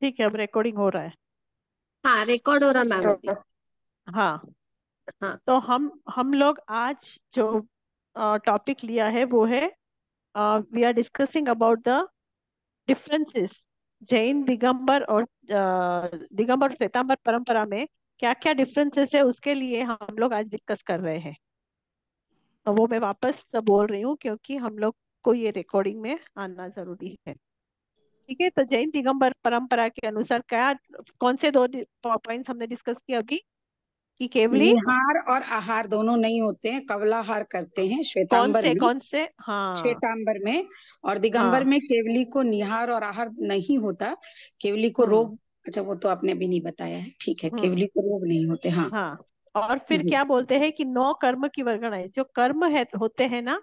ठीक है, अब रिकॉर्डिंग हो रहा है। हाँ, रिकॉर्ड हो रहा मैम अभी। हाँ। हाँ। तो हम लोग आज जो टॉपिक लिया है वो है, we are discussing about the differences Jain Digambar और दिगंबर श्वेतांबर परंपरा में क्या क्या डिफरेंसेस है, उसके लिए हम लोग आज डिस्कस कर रहे हैं। तो वो मैं वापस बोल रही हूँ क्योंकि हम लोग को ये रिकॉर्डिंग में आना जरूरी है। ठीक है, तो जैन दिगंबर परंपरा के अनुसार क्या, कौन से दो पॉइंट्स हमने डिस्कस किए अभी? कि केवली निहार और आहार दोनों नहीं होते हैं, कवलाहार करते हैं कौन श्वेतांबर से में। कौन से? हाँ। श्वेतांबर में और दिगंबर हाँ। में केवली को निहार और आहार नहीं होता। केवली को हम्म। रोग, अच्छा वो तो आपने अभी नहीं बताया है, ठीक है, हम्म। केवली को रोग नहीं होते। हाँ हाँ। और फिर जी। क्या बोलते हैं कि नौ कर्म की वर्गणाएं, जो कर्म है होते हैं ना,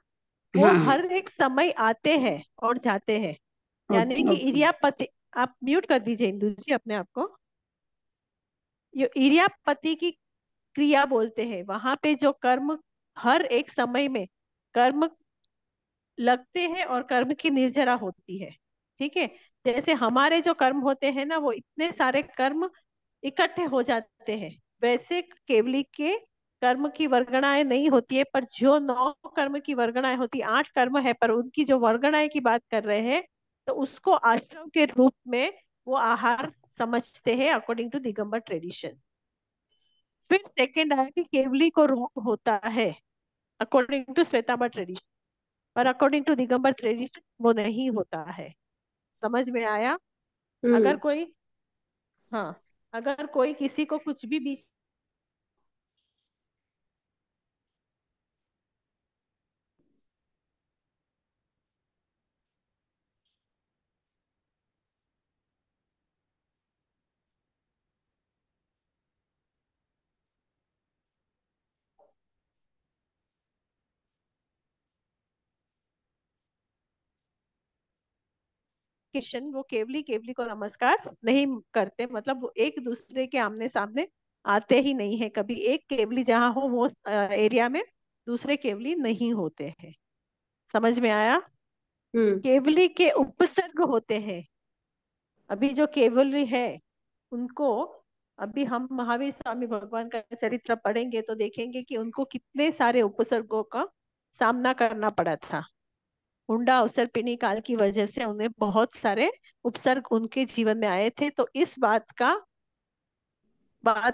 वो हाँ हाँ। हर एक समय आते हैं और जाते हैं। यानी ओके कि ओके। इरियापति, आप म्यूट कर दीजिए इंदु जी अपने आप को। ये इरियापति की क्रिया बोलते हैं, वहां पे जो कर्म हर एक समय में कर्म लगते हैं और कर्म की निर्जरा होती है। ठीक है, जैसे हमारे जो कर्म होते हैं ना, वो इतने सारे कर्म इकट्ठे हो जाते हैं, वैसे केवली के कर्म की वर्गणाएं नहीं होती है। पर जो नौ कर्म की वर्गणाएं होती, 8 कर्म है, पर उनकी जो वर्गणाएं की बात कर रहे हैं, तो उसको आश्रम के रूप में वो आहार समझते हैं अकॉर्डिंग टू दिगंबर ट्रेडिशन। फिर सेकेंड आया कि केवली को रोग होता है अकॉर्डिंग टू श्वेतांबर ट्रेडिशन, पर अकॉर्डिंग टू दिगंबर ट्रेडिशन वो नहीं होता है। समझ में आया? अगर हम्म। कोई, हाँ, अगर कोई किसी को कुछ भी बीच किशन, वो केवली केवली को नमस्कार नहीं करते, मतलब वो एक दूसरे के आमने सामने आते ही नहीं है कभी। एक केवली जहां हो वो एरिया में दूसरे केवली नहीं होते हैं। समझ में आया? हम्म। केवली के उपसर्ग होते हैं। अभी जो केवली है उनको, अभी हम महावीर स्वामी भगवान का चरित्र पढ़ेंगे तो देखेंगे कि उनको कितने सारे उपसर्गों का सामना करना पड़ा था। हुंडा अवसर्पिणी काल की वजह से उन्हें बहुत सारे उपसर्ग उनके जीवन में आए थे। तो इस बात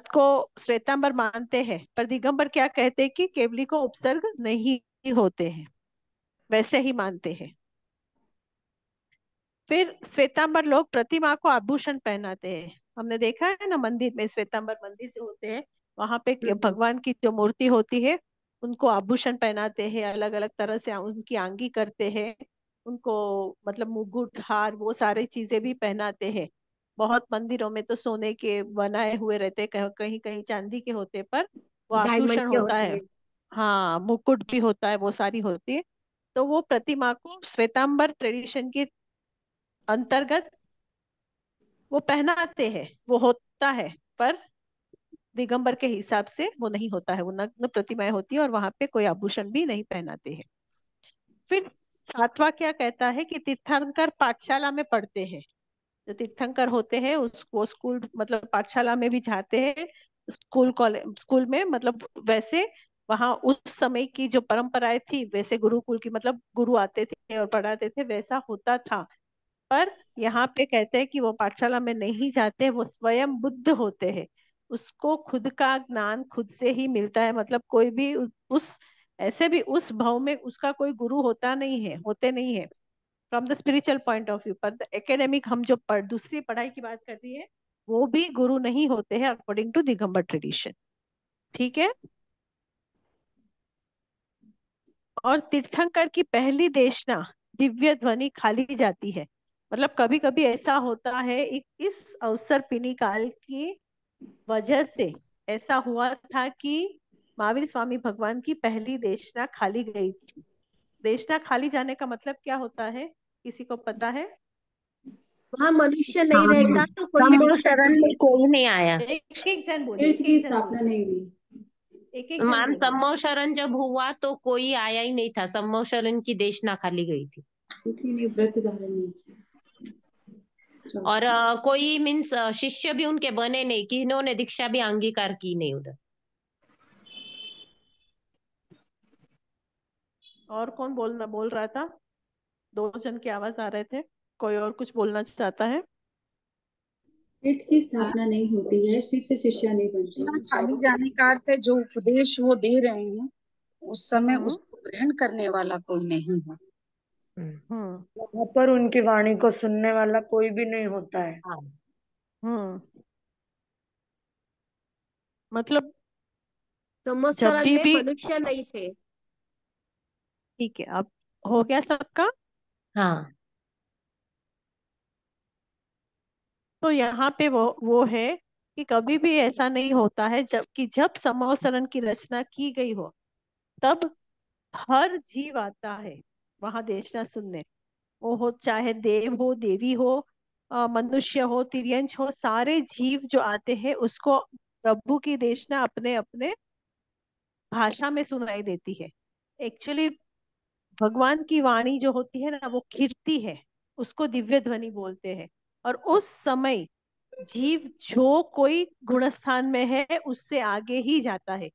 को श्वेतांबर मानते हैं, पर दिगंबर क्या कहते हैं कि केवली को उपसर्ग नहीं होते हैं, वैसे ही मानते हैं। फिर श्वेतांबर लोग प्रतिमा को आभूषण पहनाते हैं। हमने देखा है ना, मंदिर में श्वेतांबर मंदिर जो होते हैं, वहां पे हम्म। भगवान की जो मूर्ति होती है उनको आभूषण पहनाते हैं, अलग अलग तरह से उनकी आंगी करते हैं, उनको मतलब मुकुट हार वो सारी चीजें भी पहनाते हैं। बहुत मंदिरों में तो सोने के बनाए हुए रहते हैं, कहीं कहीं चांदी के होते, पर वो डायमंड आभूषण के होता होते है। हैं। हाँ, मुकुट भी होता है, वो सारी होती है। तो वो प्रतिमा को श्वेतांबर ट्रेडिशन के अंतर्गत वो पहनाते हैं, वो होता है। पर दिगंबर के हिसाब से वो नहीं होता है, वो नग्न प्रतिमाएं होती है और वहां पे कोई आभूषण भी नहीं पहनाते हैं। फिर सातवां क्या कहता है कि तीर्थंकर पाठशाला में पढ़ते हैं। जो तीर्थंकर होते हैं उसको स्कूल मतलब पाठशाला में भी जाते हैं, स्कूल कॉलेज स्कूल में मतलब वैसे वहां उस समय की जो परंपराएं थी, वैसे गुरुकुल की मतलब गुरु आते थे और पढ़ाते थे, वैसा होता था। पर यहाँ पे कहते हैं कि वो पाठशाला में नहीं जाते, वो स्वयं बुद्ध होते हैं। उसको खुद का ज्ञान खुद से ही मिलता है, मतलब कोई भी उस ऐसे भी उस भाव में उसका कोई गुरु होता नहीं है, होते नहीं है from the spiritual point of view. पर द एकेडमिक हम जो दूसरी पढ़ाई की बात कर रही है, वो भी गुरु नहीं होते हैं अकॉर्डिंग टू दिगंबर ट्रेडिशन। ठीक है। और तीर्थंकर की पहली देशना दिव्य ध्वनि खाली जाती है। मतलब कभी कभी ऐसा होता है, इस अवसर पिनी काल की वजह से ऐसा हुआ था कि महावीर स्वामी भगवान की पहली देशना खाली गई थी। देशना खाली जाने का मतलब क्या होता है, किसी को पता है? वहां मनुष्य नहीं हाँ, रहता तो कोई ब्रह्म दिक्कत शरण नहीं में है। कोई नहीं आया। एक एक जन बोलिए, तीर्थ एक की एक जन स्थापना बोलिए, नहीं हुई। एक एक जन मान बोलिए। सम्मोह शरण जब हुआ तो कोई आया ही नहीं था, सम्मोह शरण की देशना खाली गई थी। किसी ने व्रत धारण नहीं किया। और कोई मीन्स शिष्य भी उनके बने नहीं, कि इन्होंने दीक्षा भी अंगीकार की नहीं उधर। और कौन बोल रहा था? दो जन की आवाज आ रहे थे। कोई और कुछ बोलना चाहता है? पीठ की स्थापना नहीं होती है, शिष्य शिष्या नहीं बनते यहाँ हैं। खाली जाने का अर्थ है जो उपदेश वो दे रहे हैं उस समय हम्म उसको ग्रहण करने वाला कोई नहीं है। हम्म वहां पर उनकी वाणी को सुनने वाला कोई भी नहीं होता है। हाँ। हम्म मतलब तो जब शरण में भी मनुष्य नहीं थे। ठीक है, अब हो गया सबका। हाँ। तो यहाँ पे वो है कि कभी भी ऐसा नहीं होता है जब समवसरण की रचना की गई हो, तब हर जीव आता है वहां देशना सुनने। वो हो चाहे देव हो, देवी हो, मनुष्य हो, तिर्यंच हो, सारे जीव जो आते हैं उसको प्रभु की देशना अपने अपने भाषा में सुनाई देती है। एक्चुअली भगवान की वाणी जो होती है ना, वो खिरती है, उसको दिव्य ध्वनि बोलते हैं। और उस समय जीव जो कोई गुणस्थान में है उससे आगे ही जाता है।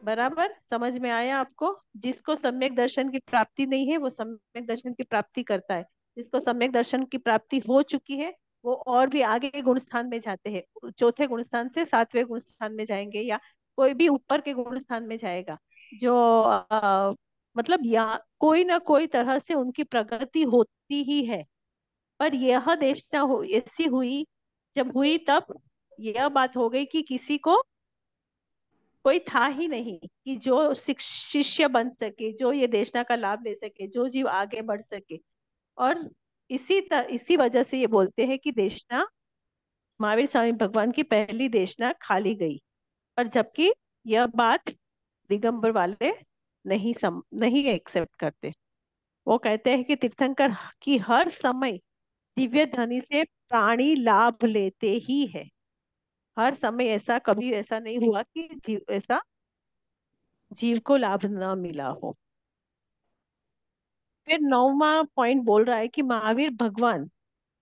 बराबर समझ में आया आपको? जिसको सम्यक दर्शन की प्राप्ति नहीं है वो सम्यक दर्शन की प्राप्ति करता है। जिसको सम्यक दर्शन की प्राप्ति हो चुकी है वो और भी आगे गुण स्थान में जाते हैं, चौथे गुण स्थान से सातवें गुण स्थान में जाएंगे, या कोई भी ऊपर के गुण स्थान में जाएगा। जो मतलब या कोई ना कोई तरह से उनकी प्रगति होती ही है। पर यह देशना हो ऐसी हुई, जब हुई तब यह बात हो गई कि किसी को कोई था ही नहीं कि जो शिष्य बन सके, जो ये देशना का लाभ ले सके, जो जीव आगे बढ़ सके। और इसी वजह से ये बोलते हैं कि देशना, महावीर स्वामी भगवान की पहली देशना खाली गई। पर जबकि यह बात दिगंबर वाले नहीं एक्सेप्ट करते। वो कहते हैं कि तीर्थंकर की हर समय दिव्य ध्वनि से प्राणी लाभ लेते ही है। हर समय ऐसा कभी ऐसा नहीं हुआ कि जीव को लाभ ना मिला हो। फिर 9वां पॉइंट बोल रहा है कि महावीर भगवान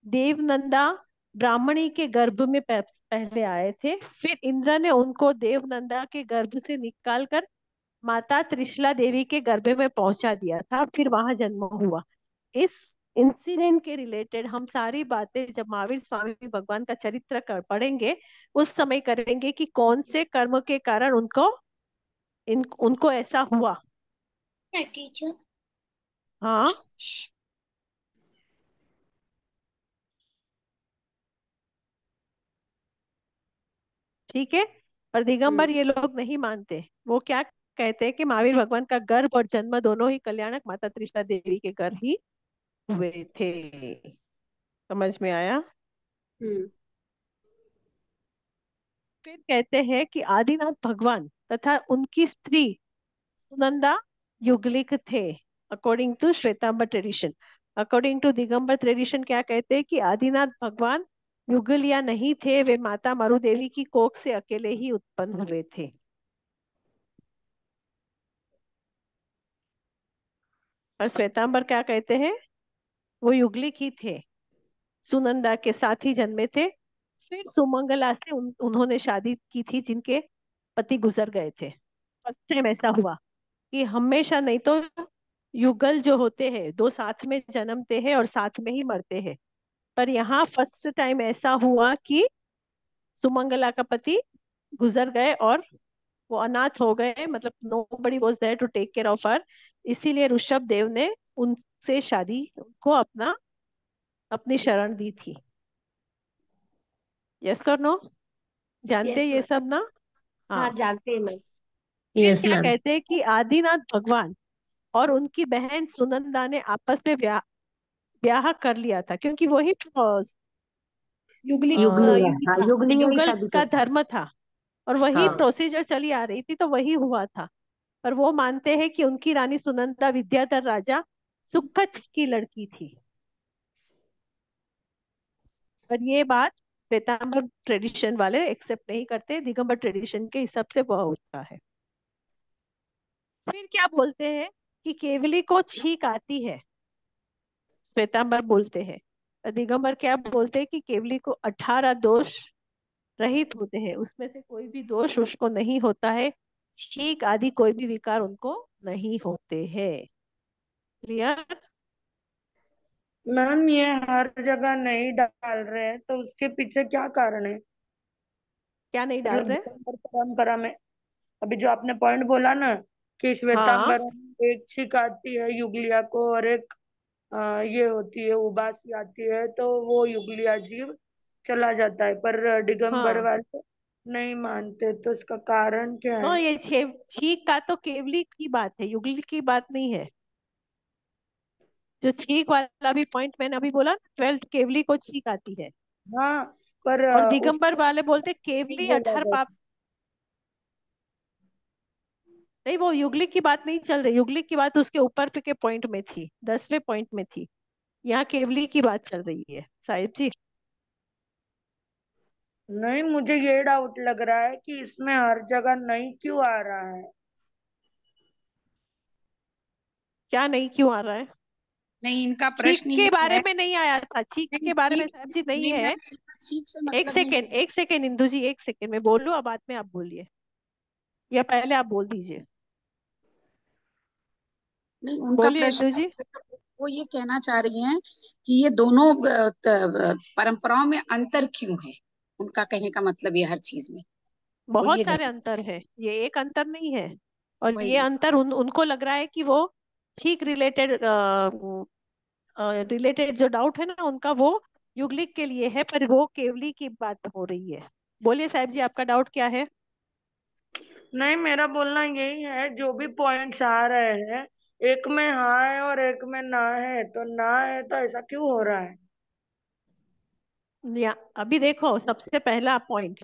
देवनंदा ब्राह्मणी के गर्भ में पहले आए थे। फिर इंद्र ने उनको देवनंदा के गर्भ से निकालकर माता त्रिशला देवी के गर्भ में पहुंचा दिया था, फिर वहां जन्म हुआ। इस इंसिडेंट के रिलेटेड हम सारी बातें जब महावीर स्वामी भगवान का चरित्र पढ़ेंगे उस समय करेंगे कि कौन से कर्म के कारण उनको ऐसा हुआ। टीचर। हाँ, ठीक है। पर दिगंबर ये लोग नहीं मानते। वो क्या कहते हैं कि महावीर भगवान का गर्भ और जन्म दोनों ही कल्याणक माता त्रिशला देवी के घर ही हुए थे। समझ में आया? हम्म फिर कहते हैं कि आदिनाथ भगवान तथा उनकी स्त्री सुनंदा युगलिक थे, according to Shvetambar tradition. According to Digambar tradition क्या कहते हैं कि आदिनाथ भगवान युगल या नहीं थे, वे माता मरु देवी की कोख से अकेले ही उत्पन्न हुए थे। और श्वेतांबर क्या कहते हैं? वो युगलिक ही थे, सुनंदा के साथ ही जन्मे थे। फिर सुमंगला से उन्होंने शादी की थी जिनके पति गुजर गए थे। फर्स्ट टाइम ऐसा हुआ कि हमेशा नहीं तो युगल जो होते हैं दो साथ में जन्मते हैं और साथ में ही मरते हैं। पर यहाँ फर्स्ट टाइम ऐसा हुआ कि सुमंगला का पति गुजर गए और वो अनाथ हो गए, मतलब nobody was there to take care of her. इसीलिए ऋषभ देव ने उनसे शादी को अपनी शरण दी थी। यस और नो? जानते हैं यस ये मैम। सब ना? हाँ, हाँ। जानते हैं मैम। फिर यस क्या मैम। कहते हैं कि आदिनाथ भगवान और उनकी बहन सुनंदा ने आपस में ब्याह कर लिया था, क्योंकि वही युगलिक युगली है, हाँ, था। युगली ही युगल शादी का करते हैं। धर्म था और वही हाँ। प्रोसीजर चली आ रही थी, तो वही हुआ था। पर वो मानते हैं कि उनकी रानी सुनंदा विद्याधर राजा सुखच की लड़की थी। पर ये बात श्वेतांबर ट्रेडिशन वाले एक्सेप्ट नहीं करते, दिगंबर ट्रेडिशन के हिसाब से वह होता है। फिर क्या बोलते हैं कि केवली को छींक आती है, श्वेतांबर बोलते हैं। दिगंबर क्या बोलते हैं कि केवली को 18 दोष रहित होते हैं, उसमें से कोई भी दोष उसको नहीं होता है, छींक आदि कोई भी विकार उनको नहीं होते हैं। क्लियर? मैम ये हर जगह नहीं डाल रहे हैं तो उसके पीछे क्या कारण है? क्या नहीं डाल मतलब रहे? दिगंबर परंपरा में अभी जो आपने पॉइंट बोला ना कि हाँ श्वेतांबर में एक छिक आती है युगलिया को और एक ये होती है उबासी आती है, तो वो युगलिया जीव चला जाता है, पर दिगंबर हाँ। वाले नहीं मानते, तो इसका कारण क्या तो है? ये छींक का तो केवली की बात है, युगली की बात नहीं है। जो छींक वाला भी पॉइंट मैंने अभी बोला, 12th केवली को छींक आती है, हाँ, पर और दिगंबर उसको वाले बोलते नहीं केवली बोला 18 गया। पाप। नहीं, वो युगलिक की बात नहीं चल रही, युगलिक की बात उसके ऊपर के पॉइंट में थी, 10वें पॉइंट में थी। यहाँ केवली की बात चल रही है साहिब जी। नहीं, मुझे ये डाउट लग रहा है कि इसमें हर जगह नहीं क्यों आ रहा है। क्या नहीं क्यों आ रहा है? नहीं, इनका छींक प्रश्न के ये बारे है। में नहीं आया था, छींक नहीं, के बारे में छींक साहब जी नहीं नहीं है। मैम, इनका छींक से एक मतलब नहीं सेकेंड, है। एक सेकेंड इंदु जी, एक सेकेंड मैं बोलूं, अब बाद में आप बोलिए, या पहले आप बोल दीजिए। नहीं, उनका बोलिए इंदु प्रश्न जी। वो ये कहना चाह रही हैं कि ये दोनों परंपराओं में अंतर क्यों है। उनका कहने का मतलब ये हर चीज में वो बहुत ये सारे जान अंतर है, ये एक अंतर नहीं है। और ये वही। अंतर उनको लग रहा है कि वो छींक रिलेटेड रिलेटेड जो डाउट है ना उनका, वो युगलिक के लिए है, पर वो केवली की बात हो रही है। बोलिए साहब जी, आपका डाउट क्या है? नहीं, मेरा बोलना यही है, जो भी पॉइंट्स आ रहे हैं एक में हाँ है और एक में ना है, तो ना है तो ऐसा क्यों हो रहा है? या अभी देखो, सबसे पहला पॉइंट,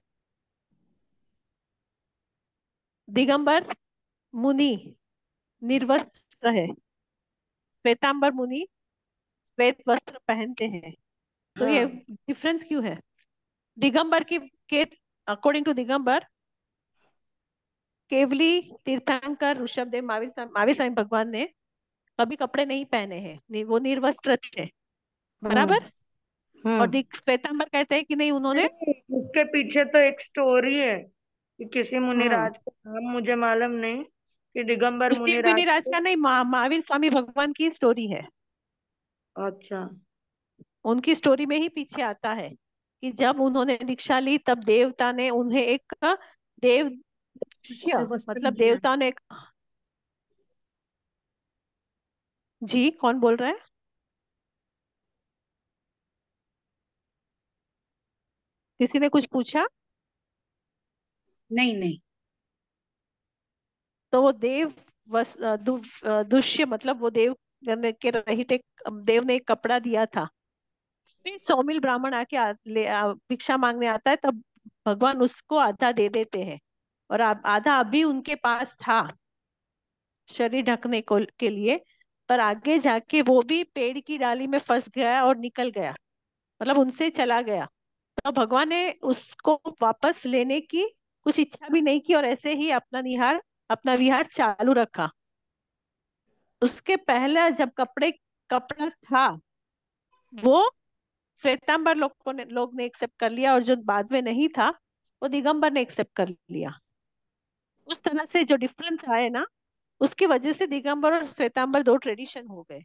दिगंबर मुनि निर्वस्त्र है, श्वेतांबर मुनि श्वेत वस्त्र पहनते हैं। तो ये हाँ। डिफरेंस क्यों है? दिगंबर की के अकॉर्डिंग टू दिगंबर, केवली तीर्थंकर ऋषभदेव महावीर स्वामी भगवान ने कभी कपड़े नहीं पहने हैं, वो निर्वस्त्र थे, हम्म। बराबर। और हम्म। श्वेतांबर कहते हैं कि नहीं, उन्होंने। नहीं, उसके पीछे तो एक स्टोरी है कि किसी हम्म। मुनिराज का नाम मुझे मालूम नहीं, कि दिगंबर किसी भी मुनिराज नहीं, राज को। का नहीं, महावीर स्वामी भगवान की स्टोरी है। अच्छा। उनकी स्टोरी में ही पीछे आता है कि जब उन्होंने दीक्षा ली, तब देवता ने उन्हें एक देव उससे वस्त्र मतलब दिया। देवता ने एक। जी, कौन बोल रहा है? किसी ने कुछ पूछा? नहीं नहीं। तो वो देव दुष्य, मतलब वो देव के रहित एक देव ने एक कपड़ा दिया था। फिर सौमिल ब्राह्मण आके भिक्षा मांगने आता है, तब भगवान उसको आधा दे देते हैं, और आधा अभी उनके पास था शरीर ढकने को के लिए। पर आगे जाके वो भी पेड़ की डाली में फंस गया और निकल गया, मतलब उनसे चला गया। तो भगवान ने उसको वापस लेने की कुछ इच्छा भी नहीं की, और ऐसे ही अपना विहार चालू रखा। उसके पहले जब कपड़ा था, वो श्वेतांबर लोग ने एक्सेप्ट कर लिया, और जो बाद में नहीं था वो दिगंबर ने एक्सेप्ट कर लिया। उस तरह से जो डिफरेंस आए ना, उसकी वजह से दिगंबर और श्वेतांबर दो ट्रेडिशन हो गए,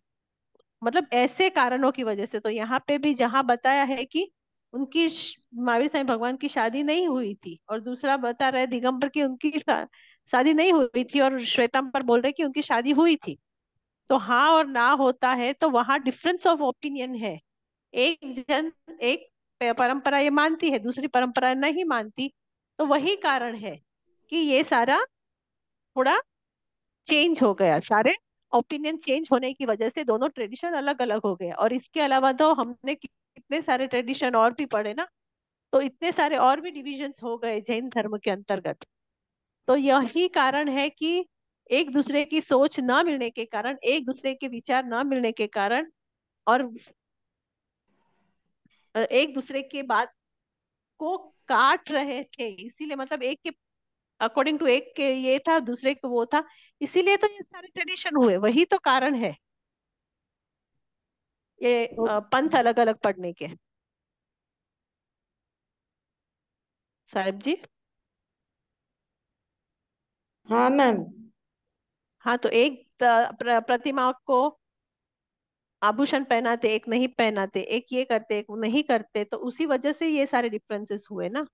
मतलब ऐसे कारणों की वजह से। तो यहाँ पे भी जहाँ बताया है कि महावीर स्वामी भगवान की शादी नहीं हुई थी, और दूसरा बता रहे दिगंबर की उनकी शादी नहीं हुई थी, और श्वेतांबर बोल रहे कि उनकी शादी हुई थी। तो हाँ और ना होता है, तो वहाँ डिफरेंस ऑफ ओपिनियन है। एक जन एक परंपरा ये मानती है, दूसरी परंपरा नहीं मानती। तो वही कारण है कि ये सारा थोड़ा चेंज हो गया, सारे ओपिनियन चेंज होने की वजह से दोनों ट्रेडिशन अलग अलग हो गए। और इसके अलावा तो हमने कितने सारे ट्रेडिशन और भी पढ़े ना, तो इतने सारे और भी डिविजन्स हो गए जैन धर्म के अंतर्गत। तो यही कारण है कि एक दूसरे की सोच न मिलने के कारण, एक दूसरे के विचार न मिलने के कारण, और एक दूसरे के बात को काट रहे थे, इसीलिए, मतलब एक के अकॉर्डिंग टू एक के ये था, दूसरे को वो था, इसीलिए तो ये सारे ट्रेडिशन हुए, वही तो कारण है। ये पंथ अलग अलग पढ़ने के। साहिब जी। हाँ मैम। हाँ, तो एक प्रतिमा को आभूषण पहनाते, एक नहीं पहनाते, एक ये करते एक वो नहीं करते, तो उसी वजह से ये सारे डिफरेंसेस हुए ना।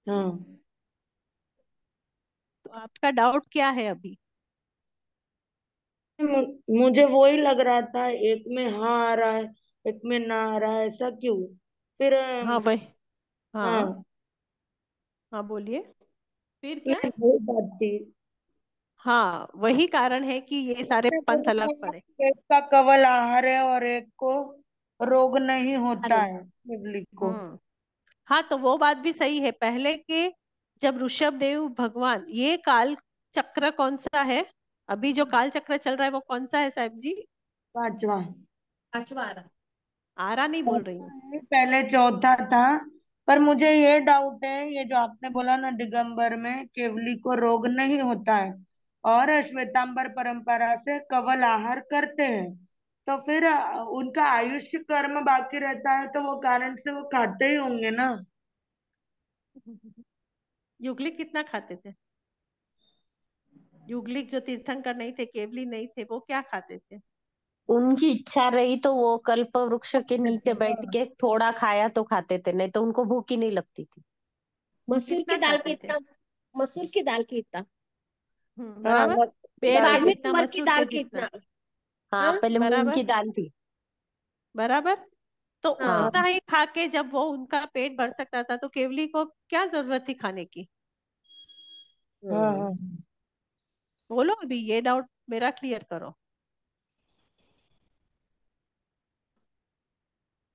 हाँ, तो आपका डाउट क्या है अभी? मुझे वो ही लग रहा था, एक में हाँ आ रहा है, एक में ना आ रहा है, ऐसा क्यों? फिर हाँ वही। हाँ। हाँ, हाँ बोलिए। फिर क्या? मैं वही बात थी। हाँ, वही कारण है कि ये सारे उसने पंथ बोला अलग था, पड़े। एक का कवल आहार है और एक को रोग नहीं होता अरे। है, शिवली को। हम्म। हाँ, तो वो बात भी सही है। पहले के जब ऋषभ देव भगवान, ये काल चक्र कौन सा है? अभी जो काल चक्र चल रहा है वो कौन सा है साहब जी? पांचवा। अचवारा। आरा नहीं बोल रही हूँ। पहले चौथा था। पर मुझे ये डाउट है, ये जो आपने बोला ना, दिगंबर में केवली को रोग नहीं होता है और श्वेतांबर परंपरा से कवल आहार करते हैं, तो फिर उनका आयुष्य कर्म बाकी रहता है, तो वो कारण से वो खाते ही होंगे ना। युगलिक कितना खाते थे? युगलिक जो तीर्थंकर नहीं थे, केवली नहीं थे, वो क्या खाते थे? उनकी इच्छा रही तो वो कल्प वृक्ष के नीचे बैठ हाँ, के थोड़ा खाया तो खाते थे, नहीं तो उनको भूख ही नहीं लगती थी। मसूर की कितना दाल खाते थे? कितना? मसूर की दाल कितना? हाँ, बराबर। मस्त पेड़ दाल के बाद में की। जितना, तुअर की मसूर के दाल जितना। कितना? हाँ, हाँ। पहले मूंग बराबर। की दाल थी। बराबर। तो हाँ। उतना हाँ। ही खा के जब वो उनका पेट भर सकता था, तो केवली को क्या जरूरत थी खाने की? हाँ, हम्म। हाँ। बोलो, अभी ये डाउट मेरा क्लियर करो।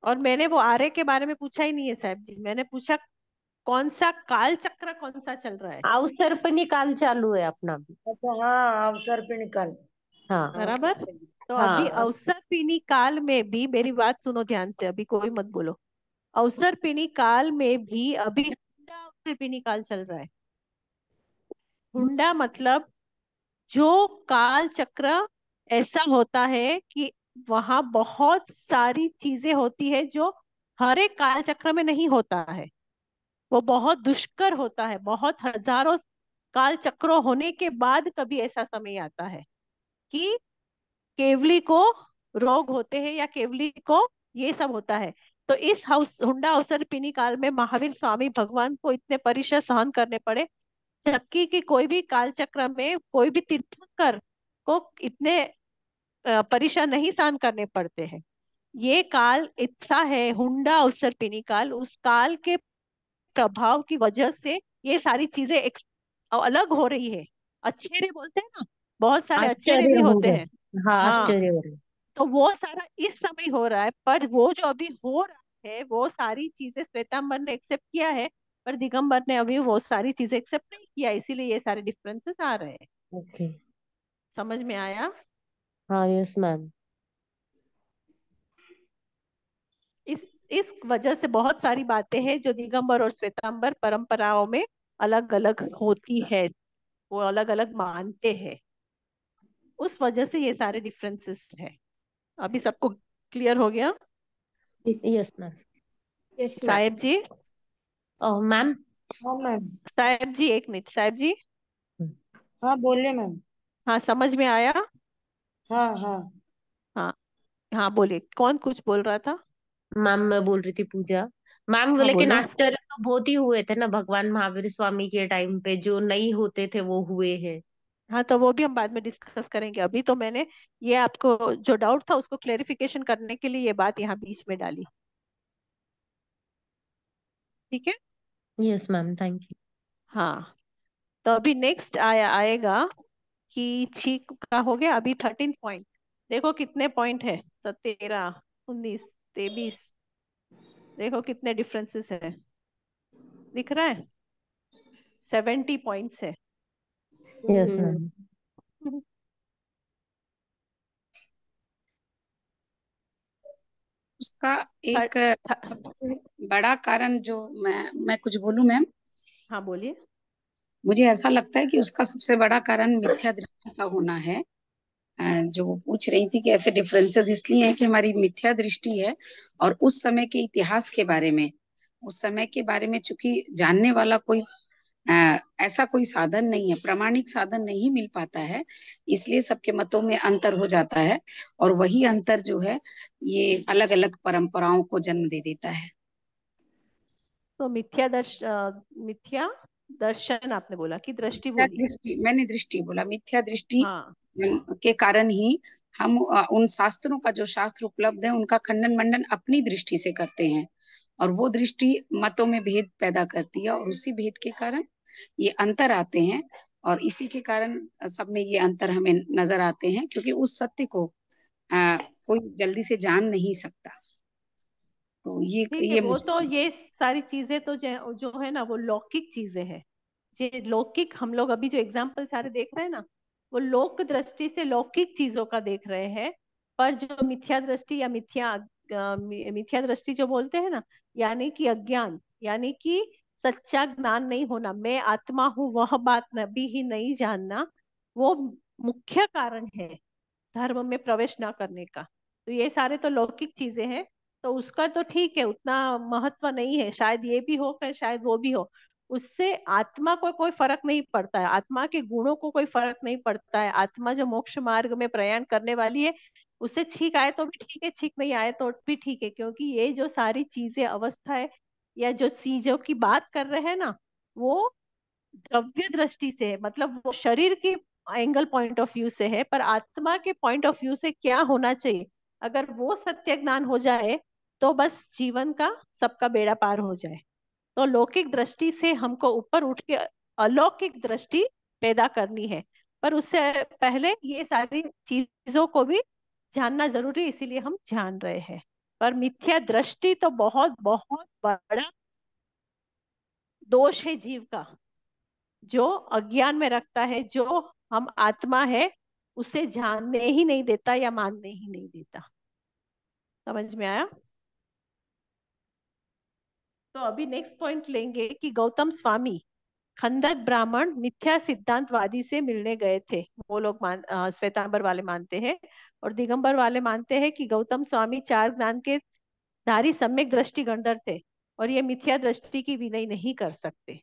और मैंने वो आर्य के बारे में पूछा ही नहीं है साहब जी, मैंने पूछा कौन सा काल चक्र कौन सा चल रहा है। अवसर पर निकाल चालू है अपना भी। अच्छा, हाँ, अवसर पे निकल। हाँ। बराबर। तो अभी हाँ। अवसर पीनी काल में भी मेरी बात सुनो ध्यान से, अभी कोई मत बोलो। अवसर पीनी काल में भी अभी हुंडा अवसर पीनी काल चल रहा है। हुंडा मतलब जो काल चक्र ऐसा होता है कि वहां बहुत सारी चीजें होती है जो हर एक काल चक्र में नहीं होता है। वो बहुत दुष्कर होता है, बहुत हजारों काल चक्रों होने के बाद कभी ऐसा समय आता है कि केवली को रोग होते हैं या केवली को ये सब होता है। तो इस हाउस हुंडा अवसर पिनी काल में महावीर स्वामी भगवान को इतने परिश्रम सहन करने पड़े, जबकि कि कोई भी काल चक्र में कोई भी तीर्थंकर को इतने परिश्रम नहीं सहन करने पड़ते हैं। ये काल ऐसा है, हुंडा अवसर पिनी काल, उस काल के प्रभाव की वजह से ये सारी चीजें अलग हो रही है। अच्छेरे बोलते हैं ना, बहुत सारे अच्छेरे आश्चर्य भी हो होते हैं। रहे। हाँ, हाँ। आश्चर्य हो रहे। तो वो सारा इस समय हो रहा है, पर वो जो अभी हो रहा है वो सारी चीजें श्वेतांबर ने एक्सेप्ट किया है, पर दिगंबर ने अभी वो सारी चीजें एक्सेप्ट नहीं किया, इसीलिए ये सारे डिफरेंसेस आ रहे हैं। ओके। समझ में आया? हाँ, यस मैम। इस वजह से बहुत सारी बातें हैं जो दिगंबर और श्वेतांबर परंपराओं में अलग अलग होती है, वो अलग अलग मानते हैं। उस वजह से ये सारे डिफरेंसेस है। अभी सबको क्लियर हो गया? Yes ma'am. Yes ma'am. साहेब जी। Oh ma'am. हाँ मैम। साहेब जी एक मिनट, साहेब जी। हाँ, बोलिए मैम। हाँ, समझ में आया? हाँ, हाँ। हाँ। हाँ बोलिए, कौन कुछ बोल रहा था? मैम मैं बोल रही थी पूजा। मैम वो हाँ लेकिन बोलो। आश्चर्य तो बहुत ही हुए थे ना भगवान महावीर स्वामी के टाइम पे, जो नहीं होते थे वो हुए हैं। हाँ, तो वो भी हम बाद में डिस्कस करेंगे। अभी तो मैंने ये आपको जो डाउट था उसको क्लेरिफिकेशन करने के लिए ये बात यहाँ बीच में डाली। ठीक है। Yes ma'am, thank you. हाँ। तो अभी नेक्स्ट आएगा कि छीक का हो गया, अभी 13 पॉइंट। देखो कितने पॉइंट है, 17, 19, 23। देखो कितने डिफरेंसेस है, दिख रहा है? 70 पॉइंट्स है। यस हम्म। मैम। उसका थर्ड। एक सबसे बड़ा कारण जो मैं कुछ बोलूं मैम। हाँ बोलिए। मुझे ऐसा लगता है कि उसका सबसे बड़ा कारण मिथ्या दृष्टि का होना है। जो वो पूछ रही थी कि ऐसे डिफरेंसेस इसलिए हैं कि हमारी मिथ्या दृष्टि है, और उस समय के इतिहास के बारे में, उस समय के बारे में चूंकि जानने वाला कोई ऐसा कोई साधन नहीं है, प्रामाणिक साधन नहीं मिल पाता है, इसलिए सबके मतों में अंतर हो जाता है, और वही अंतर जो है ये अलग अलग परंपराओं को जन्म दे देता है। तो मिथ्या दर्शन आपने बोला कि दृष्टि मिथ्या बोली? दृष्टि, मैंने दृष्टि बोला, मिथ्या दृष्टि हाँ, के कारण ही हम उन शास्त्रों का, जो शास्त्र उपलब्ध है उनका खंडन मंडन अपनी दृष्टि से करते हैं, और वो दृष्टि मतों में भेद पैदा करती है, और उसी भेद के कारण ये अंतर आते हैं, और इसी के कारण सब में ये अंतर हमें नजर आते हैं, क्योंकि उस सत्य को कोई जल्दी से जान नहीं सकता। तो ठीक है। ये वो तो ये सारी चीजें तो जो है ना वो लौकिक चीजें हैं। ये लौकिक, हम लोग अभी जो एग्जाम्पल सारे देख रहे हैं ना, वो लोक दृष्टि से लौकिक चीजों का देख रहे हैं। पर जो मिथ्या दृष्टि या मिथ्या दृष्टि जो बोलते हैं ना, यानी कि अज्ञान, यानी कि सच्चा ज्ञान नहीं होना, मैं आत्मा हूँ वह बात नभी ही नहीं जानना, वो मुख्य कारण है धर्म में प्रवेश ना करने का। तो ये सारे तो लौकिक चीजें हैं, तो उसका तो ठीक है, उतना महत्व नहीं है, शायद ये भी हो फिर शायद वो भी हो। उससे आत्मा को कोई फर्क नहीं पड़ता है, आत्मा के गुणों को कोई फर्क नहीं पड़ता है। आत्मा जो मोक्ष मार्ग में प्रयाण करने वाली है, उससे छीक आए तो भी ठीक है, छीक नहीं आए तो भी ठीक है, क्योंकि ये जो सारी चीजें अवस्था है या जो चीजों की बात कर रहे हैं ना, वो द्रव्य दृष्टि से है, मतलब वो शरीर के एंगल पॉइंट ऑफ व्यू से है, पर आत्मा के पॉइंट ऑफ व्यू से क्या होना चाहिए, अगर वो सत्य ज्ञान हो जाए तो बस जीवन का सबका बेड़ा पार हो जाए। तो लौकिक दृष्टि से हमको ऊपर उठ के अलौकिक दृष्टि पैदा करनी है, पर उससे पहले ये सारी चीजों को भी जानना जरूरी है, इसीलिए हम जान रहे हैं। पर मिथ्या दृष्टि तो बहुत बहुत बड़ा दोष है जीव का, जो अज्ञान में रखता है, जो हम आत्मा है उसे जानने ही नहीं देता या मानने ही नहीं देता। समझ में आया? तो अभी नेक्स्ट पॉइंट लेंगे कि गौतम स्वामी खंदक ब्राह्मण मिथ्या सिद्धांतवादी से मिलने गए थे। वो लोग श्वेतांबर वाले मानते हैं, और दिगंबर वाले मानते हैं कि गौतम स्वामी चार ज्ञान के धारी सम्यक दृष्टि गंधर थे, और ये मिथ्या दृष्टि की विनय नहीं कर सकते।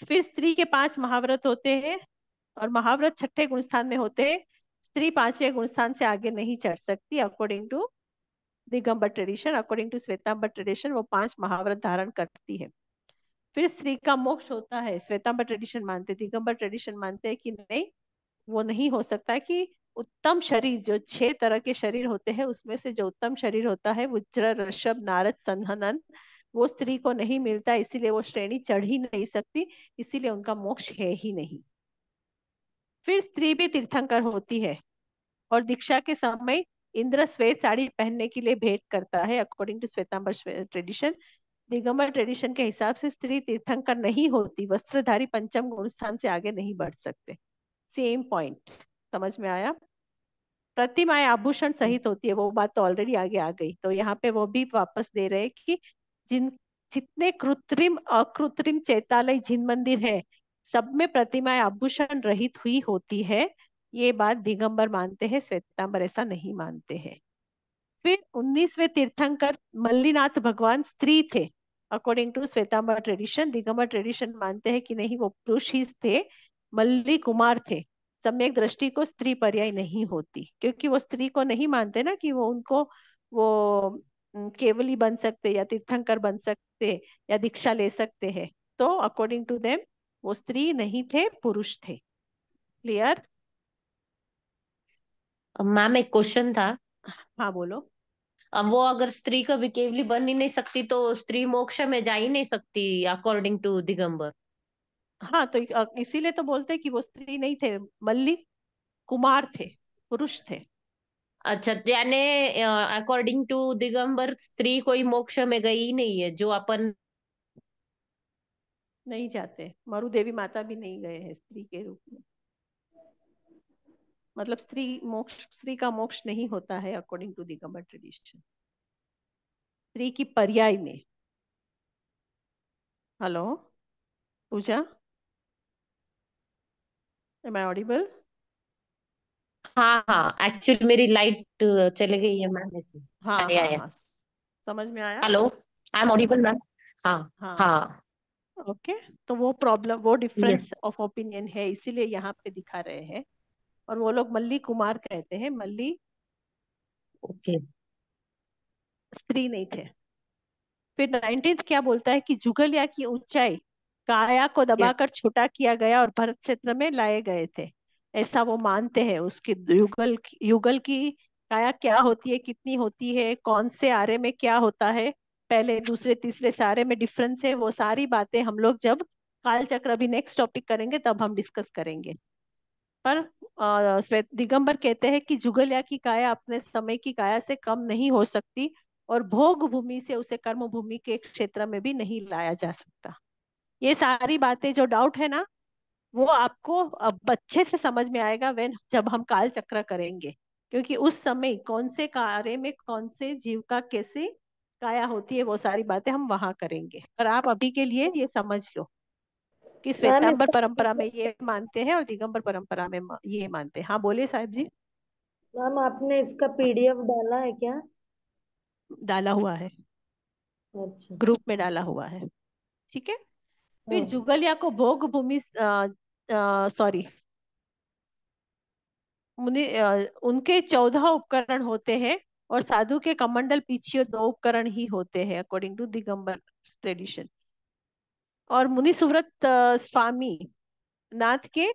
फिर स्त्री के 5 महाव्रत होते हैं, और महाव्रत छठे गुणस्थान में होते हैं। स्त्री 5वें गुणस्थान से आगे नहीं चढ़ सकती according to Digambar tradition. According to Shvetambar tradition वो 5 महाव्रत धारण करती है। फिर स्त्री का मोक्ष होता है, श्वेतांबर ट्रेडिशन मानते, दिगंबर ट्रेडिशन मानते हैं कि नहीं, वो नहीं हो सकता। कि उत्तम शरीर, जो 6 तरह के शरीर होते हैं उसमें से जो उत्तम शरीर होता है वज्र ऋषभ नारद संहनन, वो स्त्री को नहीं मिलता, इसीलिए वो श्रेणी चढ़ ही नहीं सकती, इसीलिए उनका मोक्ष है ही नहीं। फिर स्त्री भी तीर्थंकर होती है, और दीक्षा के समय इंद्र श्वेत साड़ी पहनने के लिए भेंट करता है according to Shvetambar tradition. Digambar tradition के हिसाब से स्त्री तीर्थंकर नहीं होती, वस्त्रधारी पंचम गुण स्थान से आगे नहीं बढ़ सकते। सेम पॉइंट, समझ में आया? प्रतिमाएं आभूषण सहित होती है, वो बात तो ऑलरेडी आगे आ गई, तो यहाँ पे वो भी वापस दे रहे हैं कि जिन जितने कृत्रिम अकृत्रिम चैतालय जिन मंदिर है, सब में प्रतिमाएं आभूषण रहित हुई होती है। ये बात दिगंबर मानते हैं, श्वेतांबर ऐसा नहीं मानते हैं। फिर 19वें तीर्थंकर मल्लीनाथ भगवान स्त्री थे according to Shvetambar tradition. Digambar tradition मानते हैं कि नहीं, वो पुरुष ही थे, मल्ली कुमार थे। सम्यक दृष्टि को स्त्री पर्याय नहीं होती, क्योंकि वो स्त्री को नहीं मानते ना कि वो उनको वो केवली बन सकते या तीर्थंकर बन सकते या दीक्षा ले सकते हैं। तो अकॉर्डिंग टू देम वो स्त्री नहीं थे, पुरुष थे। क्लियर? मैम एक क्वेश्चन था। हाँ बोलो। अब वो अगर स्त्री कभी केवली बन ही नहीं सकती तो स्त्री मोक्ष में जा ही नहीं सकती अकॉर्डिंग टू दिगंबर। हाँ, तो इसीलिए तो बोलते हैं कि वो स्त्री नहीं थे, मल्ली कुमार थे, पुरुष थे। अच्छा, यानी अकॉर्डिंग टू दिगंबर स्त्री कोई मोक्ष में गई ही नहीं है, जो अपन। नहीं जाते, मरु देवी माता भी नहीं गए हैं स्त्री के रूप में। मतलब स्त्री का मोक्ष नहीं होता है अकॉर्डिंग टू दिगंबर ट्रेडिशन, स्त्री की पर्याय में। Hello Pooja, am I audible? हाँ हाँ, एक्चुअली मेरी लाइट चली गई है मैम। हाँ आया हाँ आया। हाँ, समझ में आया। Hello, I am audible ma'am? हाँ। हाँ, हाँ। ओके। तो वो प्रॉब्लम, वो यस। डिफरेंस ऑफ ओपिनियन है, इसीलिए यहाँ पे दिखा रहे हैं। और वो लोग मल्ली कुमार कहते हैं, मल्ली ओके। स्त्री नहीं थे। फिर 19th क्या बोलता है कि जुगलिया की ऊंचाई काया को यस। दबाकर छोटा किया गया और भरत क्षेत्र में लाए गए थे, ऐसा वो मानते हैं। उसकी युगल युगल की काया क्या होती है, कितनी होती है, कौन से आरे में क्या होता है, पहले दूसरे तीसरे सारे में डिफरेंस है, वो सारी बातें हम लोग जब काल चक्र अभी नेक्स्ट टॉपिक करेंगे तब हम डिस्कस करेंगे। पर श्वेत दिगंबर कहते हैं कि जुगलिया की काया अपने समय की काया से कम नहीं हो सकती, और भोग भूमि से उसे कर्म भूमि के क्षेत्र में भी नहीं लाया जा सकता। ये सारी बातें जो डाउट है ना, वो आपको अब अच्छे से समझ में आएगा वेन जब हम काल चक्र करेंगे। क्योंकि उस समय कौन से कार्य में कौन से जीव का कैसे काया होती है, वो सारी बातें हम वहां करेंगे। पर आप अभी के लिए ये समझ लो कि मैम श्वेतांबर इसका परंपरा में ये मानते हैं और दिगंबर परंपरा में ये मानते हैं। हाँ बोलिए साहिब जी। मैम आपने इसका पीडीएफ डाला है क्या? डाला हुआ है, अच्छा। ग्रुप में डाला हुआ है। ठीक है। फिर हाँ। जुगलिया को भोग भूमि, सॉरी, उनके 14 उपकरण होते हैं, और साधु के कमंडल पीछे 2 उपकरण ही होते हैं अकॉर्डिंग टू दिगंबर ट्रेडिशन। और मुनि सुव्रत स्वामी नाथ के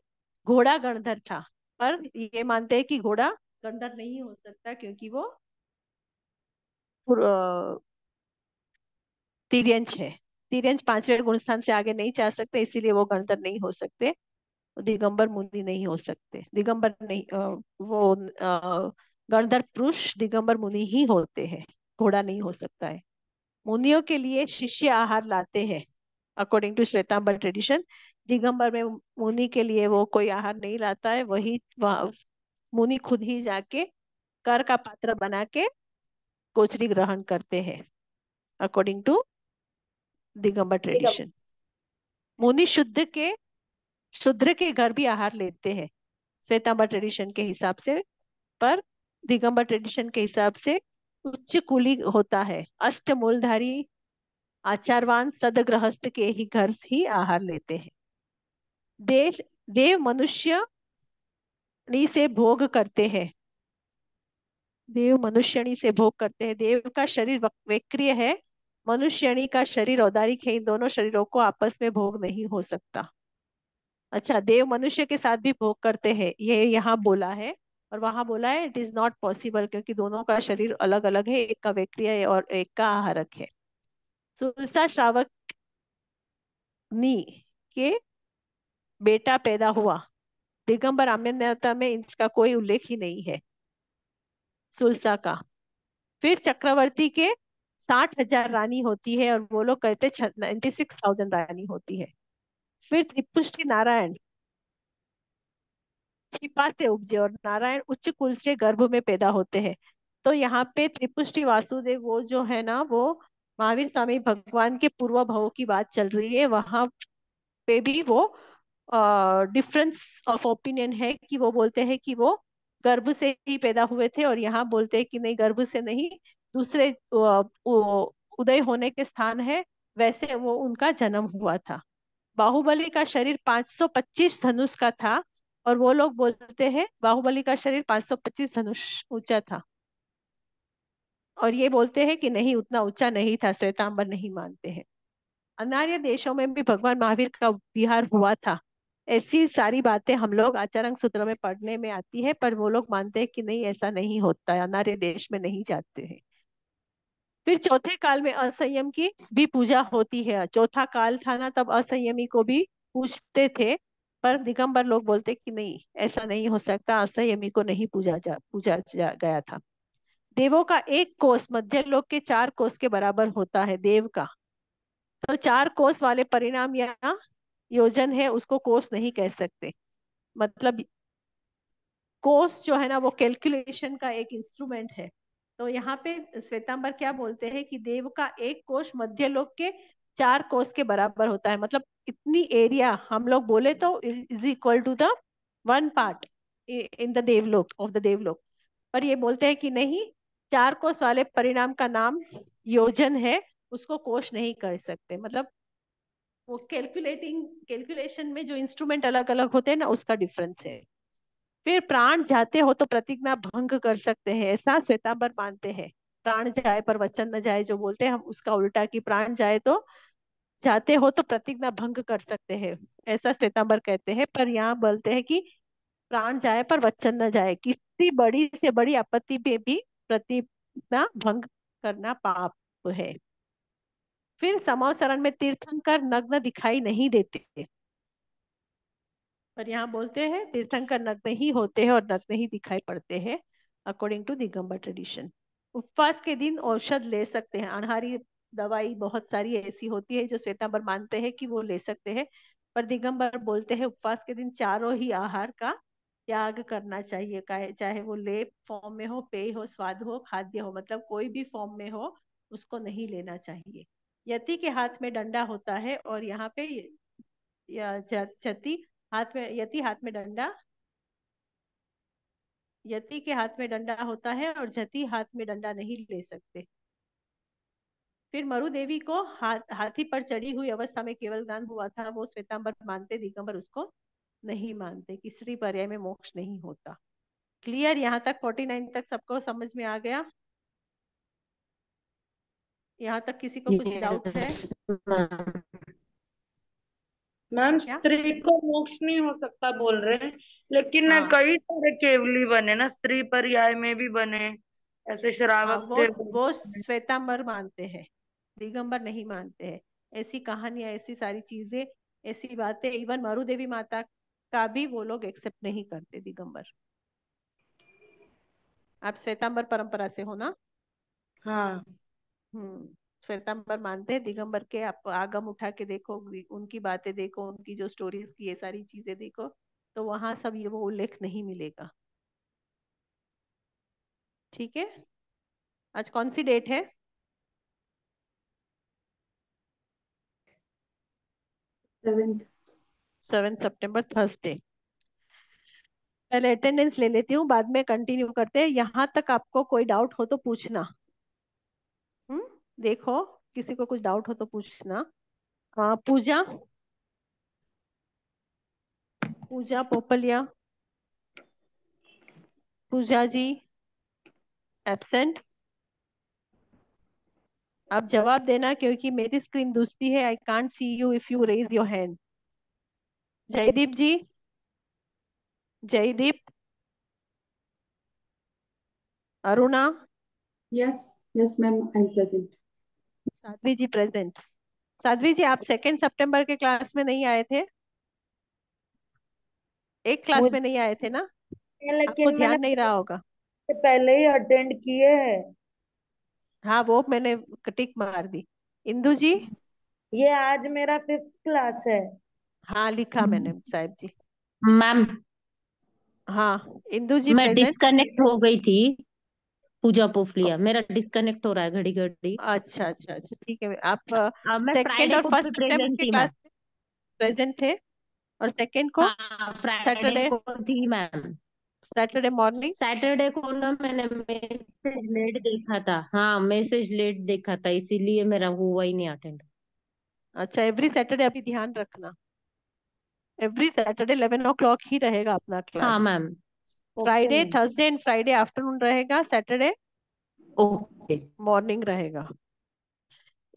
घोड़ा गणधर था। पर ये मानते हैं कि घोड़ा गणधर नहीं हो सकता, क्योंकि वो तिर्यंच है। तिर्यंच 5वें गुण स्थान से आगे नहीं जा सकते, इसीलिए वो गणधर नहीं हो सकते। दिगंबर मुनि नहीं हो सकते, दिगंबर नहीं, वो गणधर पुरुष दिगंबर मुनि ही होते हैं, घोड़ा नहीं हो सकता है। मुनियों के लिए शिष्य आहार लाते हैं according to Shvetambar tradition. Digambar में मुनि के लिए वो कोई आहार नहीं लाता है, वही मुनि खुद ही जाके कर का पात्र बना के गोचरी ग्रहण करते हैं अकॉर्डिंग टू दिगंबर ठीक है। ट्रेडिशन। मुनि शूद्र के घर भी आहार लेते हैं श्वेतांबर ट्रेडिशन के हिसाब से। पर दिगंबर ट्रेडिशन के हिसाब से उच्च कुली होता है, अष्ट मूलधारी आचारवान सदगृहस्थ के ही घर ही आहार लेते हैं। देव देव मनुष्य से भोग करते हैं, देव मनुष्यणी से भोग करते हैं। देव का शरीर वक्रीय है, मनुष्यणी का शरीर औदारिक है, इन दोनों शरीरों को आपस में भोग नहीं हो सकता। अच्छा, देव मनुष्य के साथ भी भोग करते हैं, ये यहाँ बोला है। और वहां बोला है इट इज नॉट पॉसिबल, क्योंकि दोनों का शरीर अलग अलग है, एक का वक्रीय है और एक का आहारक है। सुलसा श्रावक नी के बेटा पैदा हुआ, दिगंबर आम्यता में इसका कोई उल्लेख ही नहीं है सुलसा का। फिर चक्रवर्ती के 60,000 रानी होती है, और वो लोग कहते 96,000 रानी होती है। फिर त्रिपुष्टि नारायण छिपा से उपजे, और नारायण उच्च कुल से गर्भ में पैदा होते हैं। तो यहाँ पे त्रिपुष्टि वासुदेव वो जो है ना, वो महावीर स्वामी भगवान के पूर्व भव की बात चल रही है। वहां पे भी वो डिफरेंस ऑफ ओपिनियन है कि वो बोलते हैं कि वो गर्भ से ही पैदा हुए थे, और यहाँ बोलते हैं कि नहीं, गर्भ से नहीं, दूसरे उदय होने के स्थान है, वैसे वो उनका जन्म हुआ था। बाहुबली का शरीर 525 धनुष का था, और वो लोग बोलते हैं बाहुबली का शरीर 525 धनुष ऊंचा था। और ये बोलते हैं कि नहीं, उतना ऊंचा नहीं था, श्वेतांबर नहीं मानते हैं। अनार्य देशों में भी भगवान महावीर का विहार हुआ था, ऐसी सारी बातें हम लोग आचार्य सूत्र में पढ़ने में आती है। पर वो लोग मानते हैं कि नहीं, ऐसा नहीं होता है, अनार्य देश में नहीं जाते हैं। फिर चौथे काल में असंयम की भी पूजा होती है। चौथा काल था ना, तब असंयमी को भी पूजते थे। पर दिगंबर लोग बोलते कि नहीं, ऐसा नहीं हो सकता, असंयमी को नहीं गया था। देवों का एक कोष मध्य लोक के 4 कोष के बराबर होता है, देव का। तो 4 कोष वाले परिणाम या योजन है, उसको कोष नहीं कह सकते। मतलब कोस जो है ना, वो कैलकुलेशन का एक इंस्ट्रूमेंट है। तो यहाँ पे श्वेतांबर क्या बोलते हैं कि देव का एक कोष मध्य लोक के 4 कोष के बराबर होता है। मतलब इतनी एरिया हम लोग बोले तो is equal to the 1 part, in the देवलोक ऑफ द देवलोक। पर ये बोलते हैं कि नहीं, 4 कोस वाले परिणाम का नाम योजन है, उसको कोश नहीं कर सकते। मतलब वो कैलकुलेशन में जो इंस्ट्रूमेंट अलग अलग होते हैं ना, उसका डिफरेंस है। फिर प्राण जाते हो तो प्रतिज्ञा भंग कर सकते हैं, ऐसा श्वेतांबर मानते हैं। प्राण जाए पर वचन न जाए जो बोलते हैं, हम उसका उल्टा कि प्राण जाए तो जाते हो तो प्रतिज्ञा भंग कर सकते हैं, ऐसा श्वेतांबर कहते हैं। पर यहाँ बोलते हैं कि प्राण जाए पर वचन न जाए, किसी बड़ी से बड़ी आपत्ति पे भी प्रतिज्ञा भंग करना पाप है। फिर समावसरण में तीर्थंकर नग्न दिखाई नहीं देते, पर यहाँ बोलते हैं तीर्थंकर नग्न ही होते हैं और नग्न ही दिखाई पड़ते हैं, अकॉर्डिंग टू दिगंबर ट्रेडिशन। उपवास के दिन औषध ले सकते हैं, अनहारी दवाई बहुत सारी ऐसी होती है जो श्वेतांबर मानते हैं कि वो ले सकते हैं, पर दिगंबर बोलते हैं उपवास के दिन चारों ही आहार का त्याग करना चाहिए, चाहे वो लेप फॉर्म में हो, पेय हो, स्वाद हो, खाद्य हो, मतलब कोई भी फॉर्म में हो उसको नहीं लेना चाहिए। यति के हाथ में डंडा होता है, और यहाँ पे या जति हाथ में, यति हाथ में डंडा, यति के हाथ में डंडा होता है और जति हाथ में डंडा नहीं ले सकते। फिर मरु देवी को हाथी पर चढ़ी हुई अवस्था में केवल दान हुआ था, वो श्वेतांबर मानते, दिगंबर उसको नहीं मानते कि स्त्री पर्याय में मोक्ष नहीं होता। क्लियर? यहाँ तक 49 तक सबको समझ में आ गया? यहाँ तक किसी को कुछ डाउट है? मैम क्या? स्त्री को मोक्ष नहीं हो सकता बोल रहे हैं, लेकिन हाँ कई सारे केवली बने ना, स्त्री पर्याय में भी बने, ऐसे हाँ, श्रावक थे वो श्वेतांबर मानते हैं, दिगंबर नहीं मानते हैं। ऐसी कहानियां, ऐसी सारी चीजें, ऐसी बातें, इवन मरु देवी माता का भी वो लोग एक्सेप्ट नहीं करते, दिगंबर। आप श्वेतांबर परंपरा से हो ना? हाँ। श्वेतांबर मानते हैं, दिगंबर के आप आगम उठा के देखो, उनकी बातें देखो, उनकी जो स्टोरीज की ये सारी चीजें देखो, तो वहां सब ये वो उल्लेख नहीं मिलेगा। ठीक है? आज कौन सी डेट है? 7 सितंबर, थर्सडे। पहले अटेंडेंस ले लेती हूँ, बाद में कंटिन्यू करते हैं। यहाँ तक आपको कोई डाउट हो तो पूछना। देखो, किसी को कुछ डाउट हो तो पूछना। पूजा, पूजा पोपलिया, पूजा जी एब्सेंट। आप जवाब देना, क्योंकि मेरी स्क्रीन दूसरी है, I can't see you if you raise your hand. Jaydeep ji, Jaydeep, Aruna, Yes, yes, ma'am, I'm present. Sadhvi ji present. Sadhvi ji, आप 2 सितंबर के क्लास में नहीं आए थे? एक क्लास में मुझे नहीं आए थे ना? आपको लेकिन मैंने ध्यान नहीं रहा होगा। पहले ही अटेंड किए हैं। हाँ, वो मैंने टिक मार दी। इंदु जी? ये आज मेरा 5th क्लास है। हाँ, लिखा मैंने साहब जी। मैम, हाँ, इंदु जी मैं प्रेजेंट। डिस्कनेक्ट हो गई थी। पूजा पोफलिया, मेरा डिस्कनेक्ट हो रहा है घड़ी घड़ी। अच्छा अच्छा अच्छा, ठीक है। आप अब मैं सेकेंड फ्राइडे और को भी फर्स्ट सितंबर प्रेजेंट के थी क्लास मैम। में प्रेजेंट थे, और सेकेंड को हाँ, फ्राइडे सैटरडे, को थी मैम। Saturday morning. सैटरडे को ना मैंने मैसेज लेट देखा था। हाँ, मैसेज लेट देखा था, इसीलिए मेरा हुआ ही नहीं अटेंड। अच्छा, एवरी सैटरडे अभी ध्यान रखना, एवरी सैटरडे 11 o'clock ही रहेगा अपना हाँ class. Ma'am. Okay Friday, ma'am. Thursday and Friday afternoon रहेगा, सैटरडे ओके। मॉर्निंग रहेगा।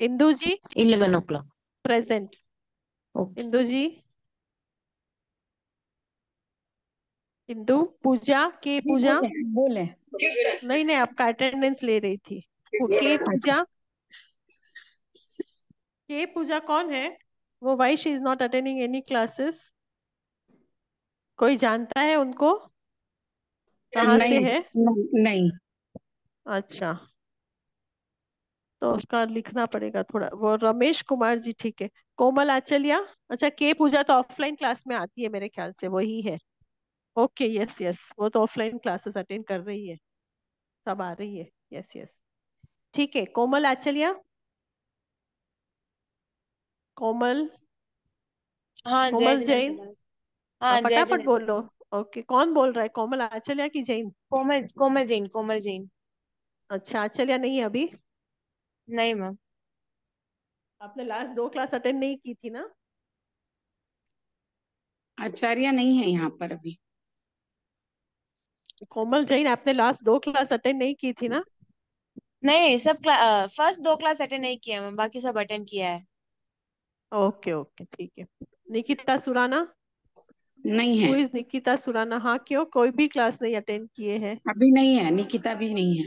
इंदु जी 11 o'clock। प्रेजेंट। ओके। इंदु जी, इंदु, पूजा के, जी पूजा, बोले बोले। नहीं नहीं, आपका अटेंडेंस ले रही थी। के अच्छा। पूजा, के पूजा कौन है? वो why she is not attending any classes? कोई जानता है उनको? कहाँ से नहीं है? नहीं नहीं। अच्छा, तो उसका लिखना पड़ेगा थोड़ा। वो रमेश कुमार जी, ठीक है। कोमल आचलिया, अच्छा, के पूजा तो ऑफलाइन क्लास में आती है मेरे ख्याल से, वही है। ओके, यस यस, वो तो ऑफलाइन क्लासेस अटेंड कर रही है, सब आ रही है। यस यस, ठीक है। कोमल आचलिया, कोमल, हाँ, जय कोमल जैन। जिनेंद्र मैम। हाँ, जय फटाफट जिनेंद्र बोलो। मैम। ओके, कौन बोल रहा है? कोमल आचल्या की जैन? कोमल कोमल जैन, कोमल जैन। अच्छा, आचल्या नहीं है अभी? नहीं मैम। आपने लास्ट 2 क्लास अटेंड नहीं की थी ना? आचार्य नहीं है यहाँ पर अभी। कोमल जैन, आपने लास्ट 2 क्लास अटेंड नहीं की थी ना? नहीं, सब फर्स्ट 2 क्लास अटेंड नहीं किया मैम, बाकी सब अटेंड किया है। ओके ओके, ठीक है। निकिता सुराना? नहीं हु है, इज निकिता सुराना? हाँ, क्यों, कोई भी क्लास नहीं अटेंड किए हैं? अभी नहीं है, निकिता भी नहीं है।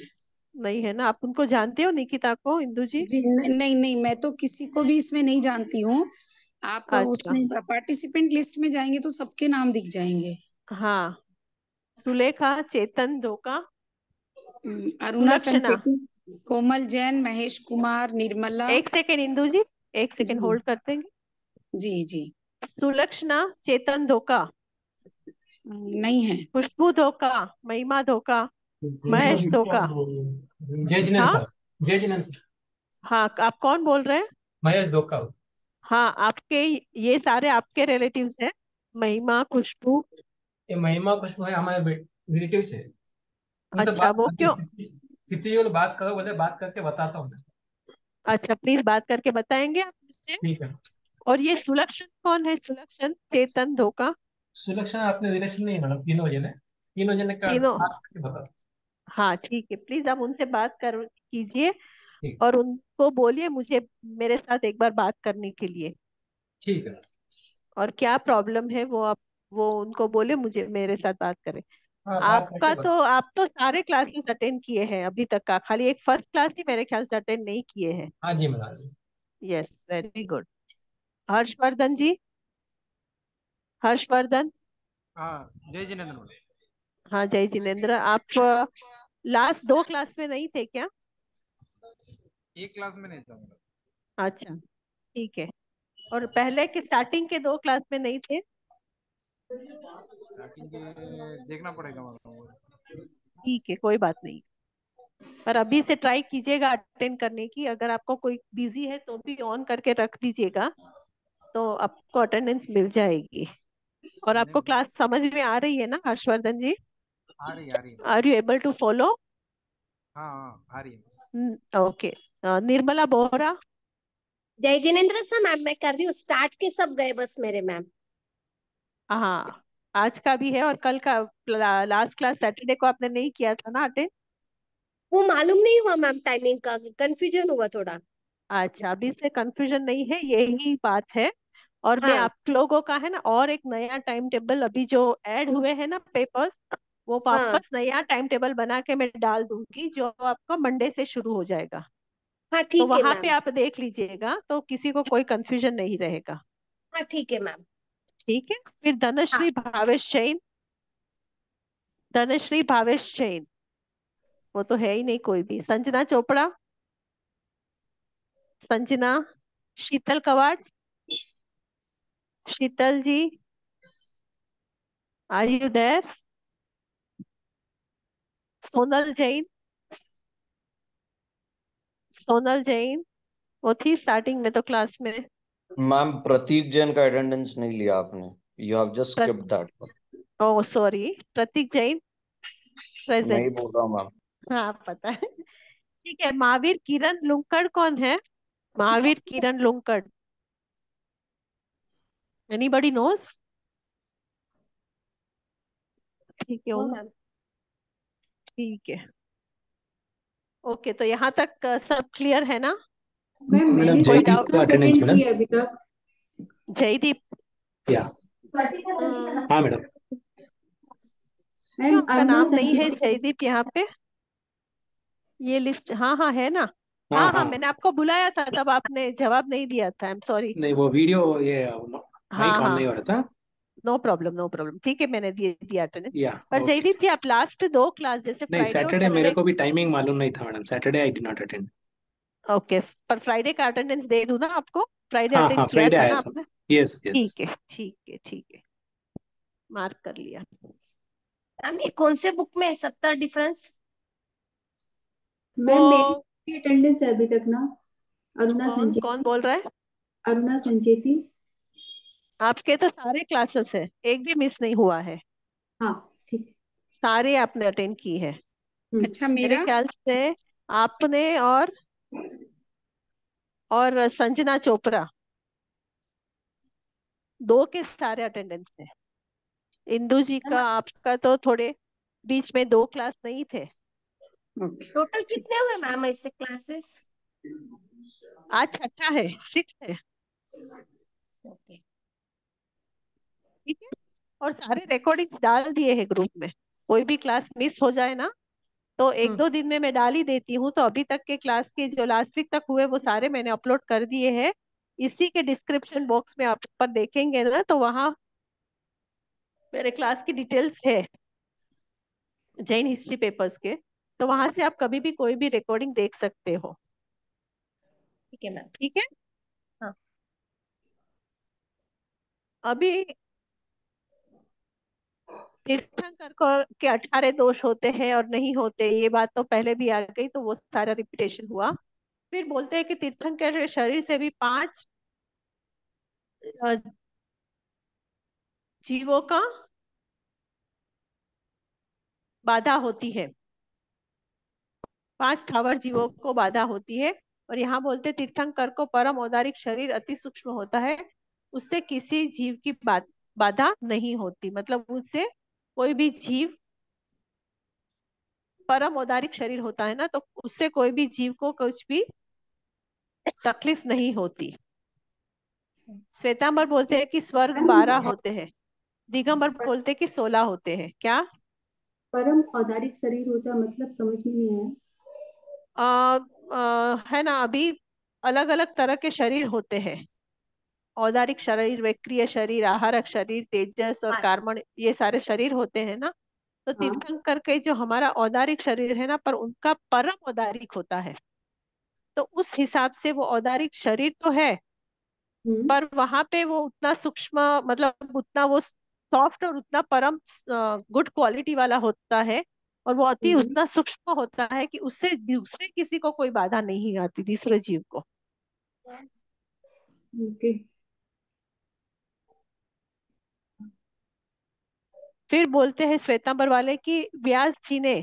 नहीं है ना? आप उनको जानते हो निकिता को, इंदु जी? जी नहीं नहीं, मैं तो किसी को भी इसमें नहीं जानती हूँ। आप अच्छा, उसमें पार्टिसिपेंट लिस्ट में जाएंगे तो सबके नाम दिख जाएंगे। हाँ। सुलेखा, चेतन धोका, अरुणा सुलक्षणा। संचेती, कोमल जैन, महेश कुमार, निर्मला। एक सेकेंड इंदु जी, एक सेकेंड जी होल्ड करते हैं। जी जी। सुलक्षणा, चेतन धोका, नहीं है। खुशबू धोका, महिमा धोका, महेश धोका। जय जिनेन्द्र हाँ सर। जय जिनेन्द्र सर। हाँ, आप कौन बोल रहे हैं? महेश धोखा। हाँ, आपके, ये सारे आपके रिलेटिव्स हैं? महिमा, खुशबू? ये महिमा खुशबू है, हमारे रिलेटिव है। उनसे अच्छा, बात वो करके क्यों? स्थिति जी को बात करो, बोले बात करके बताता हूँ मैं। अच्छा, प्लीज बात करके बताएंगे आप मुझसे? ठीक है। और ये सुलक्षण कौन है? सुलक्षण, चेतन धोका? सुलक्षणा अपने रिलेशन नहीं है मैडम, तीनों जने, तीनों जने का तीनों? बात करके बता। हाँ ठीक है, प्लीज आप उनसे बात कर कीजिए। ठीक। और उनको बोलिए मुझे, मेरे साथ एक बार बात करने के लिए। ठीक है। और क्या प्रॉब्लम है वो आप, वो उनको बोले मुझे मेरे साथ बात करें। हाँ, बात करके आपका तो, बता। आप तो सारे क्लासेस अटेंड किए हैं अभी तक का, खाली एक फर्स्ट क्लास ही मेरे ख्याल से अटेंड नहीं किए हैं। हाँ जी madam. Yes, very good. Harshvardhan ji, Harshvardhan. हाँ, जय जिनेन्द्र मैडम। हाँ, जय जिनेन्द्र। आप लास्ट 2 क्लास में नहीं थे क्या? एक क्लास में नहीं था मैडम। अच्छा, ठीक है। और पहले के स्टार्टिंग के 2 क्लास में नहीं थे? स्टार्टिंग के देखना पड़ेगा मैडम। ठीक है, कोई बात नहीं। पर अभी से ट्राई कीजिएगा अटेंड करने की। अगर आपको कोई बिजी है तो भी ऑन करके रख दीजिएगा, तो आपको अटेंडेंस मिल जाएगी। और आपको नहीं, क्लास समझ में आ रही है ना हर्षवर्धन जी? आ रही है। Are you able to follow? हाँ हाँ, आ रही है। ओके। निर्मला बोहरा? जय जिनेन्द्र सर मैम, मैं कर रही हूँ स्टार्ट के, सब गए बस मेरे मैम। हाँ, आज का भी है और कल का। लास्ट क्लास सैटरडे को आपने नहीं किया था ना अटेंड? वो मालूम नहीं हुआ मैम, टाइमिंग का कंफ्यूजन हुआ थोड़ा। अच्छा, अभी से कंफ्यूजन नहीं है, यही बात है। और मैं हाँ आप लोगों का है ना, और एक नया टाइम टेबल अभी जो ऐड हुए हैं ना पेपर्स, वो हाँ वापस नया टाइम टेबल बना के मैं डाल दूंगी, जो आपका मंडे से शुरू हो जाएगा। हाँ तो ठीक है वहां पे मैम। आप देख लीजिएगा, तो किसी को कोई कंफ्यूजन नहीं रहेगा। हाँ ठीक है मैम। ठीक है। फिर हाँ धनश्री भावेश जैन, धनश्री भावेश जैन, वो तो है ही नहीं कोई भी। Sanjana Chopra, Sanjana. Sheetal Kawad, Sheetal ji, are you there? Sonal Jain, Sonal Jain, वो थी स्टार्टिंग में तो क्लास में। मैम प्रतीक जैन का अटेंडेंस नहीं लिया आपने, यू हैव जस्ट प्र... स्किप्ड दैट। ओ सॉरी, प्रतीक जैन नहीं प्रेजेंट। बोल रहा हूँ मैम। हाँ पता है। ठीक है। महावीर किरण लुंकड़ कौन है? महावीर किरण लुंकड़, एनीबॉडी नोज? ठीक है हाँ उन, मैम। ठीक है। ओके, तो यहाँ तक सब क्लियर है ना? मैम मैडम मैंने कोई जयदीप डाउट? का क्लास अटेंडेंस अटेंड मैडम। किया अभी तक। जयदीप? या। हम्म, हाँ मैडम। क्यों मैम आपका अरुणा नाम नहीं है संजय। जयदीप यहाँ पे? ये लिस्ट, हाँ हाँ है ना। हाँ हाँ हाँ, हाँ। मैंने आपको बुलाया था, तब आपने जवाब नहीं दिया था, आई एम सॉरी। नहीं, वो वीडियो ये माइक हाँ ऑन नहीं हो हाँ, रहा था। नो प्रॉब्लम नो प्रॉब्लम, ठीक है, मैंने दिए दिया अटेंडेंस। या। पर ओके। जयदीप जी, आप लास्ट 2 क्लास जैसे नहीं, फ्राइडे और सैटरडे मेरे सैटरडे, को भी टाइमिंग मालूम नहीं था madam, Saturday I did not attend. Okay, पर फ्राइडे का अटेंडेंस दे दूं ना आपको? फ्राइडे हाँ हाँ, अटेंड किया फ्राइडे था आया ना था। आपने? Yes yes. ठीक है ठीक है ठीक है, मार्क कर लिया। मैम ये कौन से बुक में है 70 डिफरेंस? मैम वो मेरी अटेंडेंस है अभी तक ना। अरुणा कौन संजय। कौन बोल रहा है? अरुणा संचेती। आपके तो सारे क्लासेस है, एक भी मिस नहीं हुआ है। हाँ ठीक। सारे आपने अटेंड की है अच्छा मेरे मेरा ख्याल से। आपने और संजना चोपड़ा दो के सारे अटेंडेंस है। इंदु जी का आपका तो थोड़े बीच में दो क्लास नहीं थे। ओके। टोटल कितने हुए मैम ऐसे क्लासेस? आज छठा है, 6 है। ओके। ठीक है। और सारे रिकॉर्डिंग्स डाल दिए हैं ग्रुप में। कोई भी क्लास मिस हो जाए ना तो एक दो दिन में मैं डाल ही देती हूँ। तो अभी तक के क्लास के जो लास्ट वीक तक हुए वो सारे मैंने अपलोड कर दिए हैं। इसी के डिस्क्रिप्शन बॉक्स में आप पर देखेंगे ना तो वहाँ मेरे क्लास की डिटेल्स है जैन हिस्ट्री पेपर्स के। तो वहां से आप कभी भी कोई भी रिकॉर्डिंग देख सकते हो। ठीक है मैम। ठीक है। हाँ। अभी तीर्थंकर के 18 दोष होते हैं और नहीं होते, ये बात तो पहले भी आ गई तो वो सारा रिपीटेशन हुआ। फिर बोलते हैं कि तीर्थंकर के शरीर से भी 5 जीवों का बाधा होती है। 5 स्थावर जीवों को बाधा होती है। और यहाँ बोलते तीर्थंकर को परम औदारिक शरीर अति सूक्ष्म होता है, उससे किसी जीव की बाधा नहीं होती। मतलब उससे कोई भी जीव, परम औदारिक शरीर होता है ना तो उससे कोई भी जीव को कुछ भी तकलीफ नहीं होती। श्वेतांबर बोलते हैं कि स्वर्ग मैम 12 होते हैं। दिगंबर बोलते हैं कि 16 होते हैं। क्या परम औदारिक शरीर होता है मतलब समझ में नहीं आया। है ना, अभी अलग अलग तरह के शरीर होते हैं। औदारिक शरीर, वैक्रिय शरीर, आहारक शरीर, तेजस और कार्मण, ये सारे शरीर होते हैं ना। तो हाँ। तीर्थंकर के जो हमारा औदारिक शरीर है ना, पर उनका परम औदारिक होता है। तो उस हिसाब से वो औदारिक शरीर तो है, पर वहां पे वो उतना सूक्ष्म, मतलब उतना वो सॉफ्ट और उतना परम गुड क्वालिटी वाला होता है। और वो अति उतना सूक्ष्म होता है कि उससे दूसरे किसी को कोई बाधा नहीं आती, दूसरे जीव को। ओके। फिर बोलते हैं श्वेतांबर वाले कि व्यास जी ने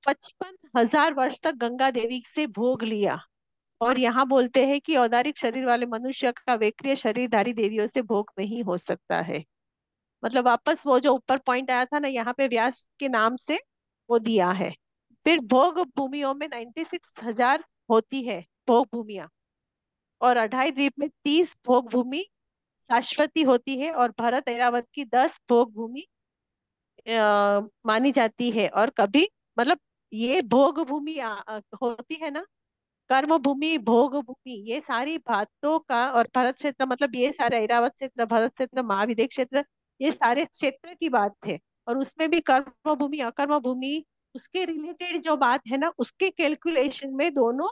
55,000 वर्ष तक गंगा देवी से भोग लिया। और यहाँ बोलते हैं कि औदारिक शरीर वाले मनुष्य का वैक्रिय शरीरधारी देवियों से भोग नहीं हो सकता है। मतलब वापस वो जो ऊपर पॉइंट आया था ना, यहाँ पे व्यास के नाम से वो दिया है। फिर भोग भूमियों में 96,000 होती है भोग भूमिया। और अढ़ाई द्वीप में 30 भोग भूमि शाश्वती होती है। और भरत ऐरावत की 10 भोग भूमि मानी जाती है। और कभी, मतलब ये भोग भूमि होती है ना, कर्म भूमि, भोग भूमि, ये सारी बातों का। और भरत क्षेत्र, मतलब ये सारे ऐरावत क्षेत्र, भरत क्षेत्र, महाविदेह क्षेत्र, ये सारे क्षेत्र की बात है। और उसमें भी कर्म भूमि, अकर्म भूमि, उसके रिलेटेड जो बात है ना, उसके कैलकुलेशन में दोनों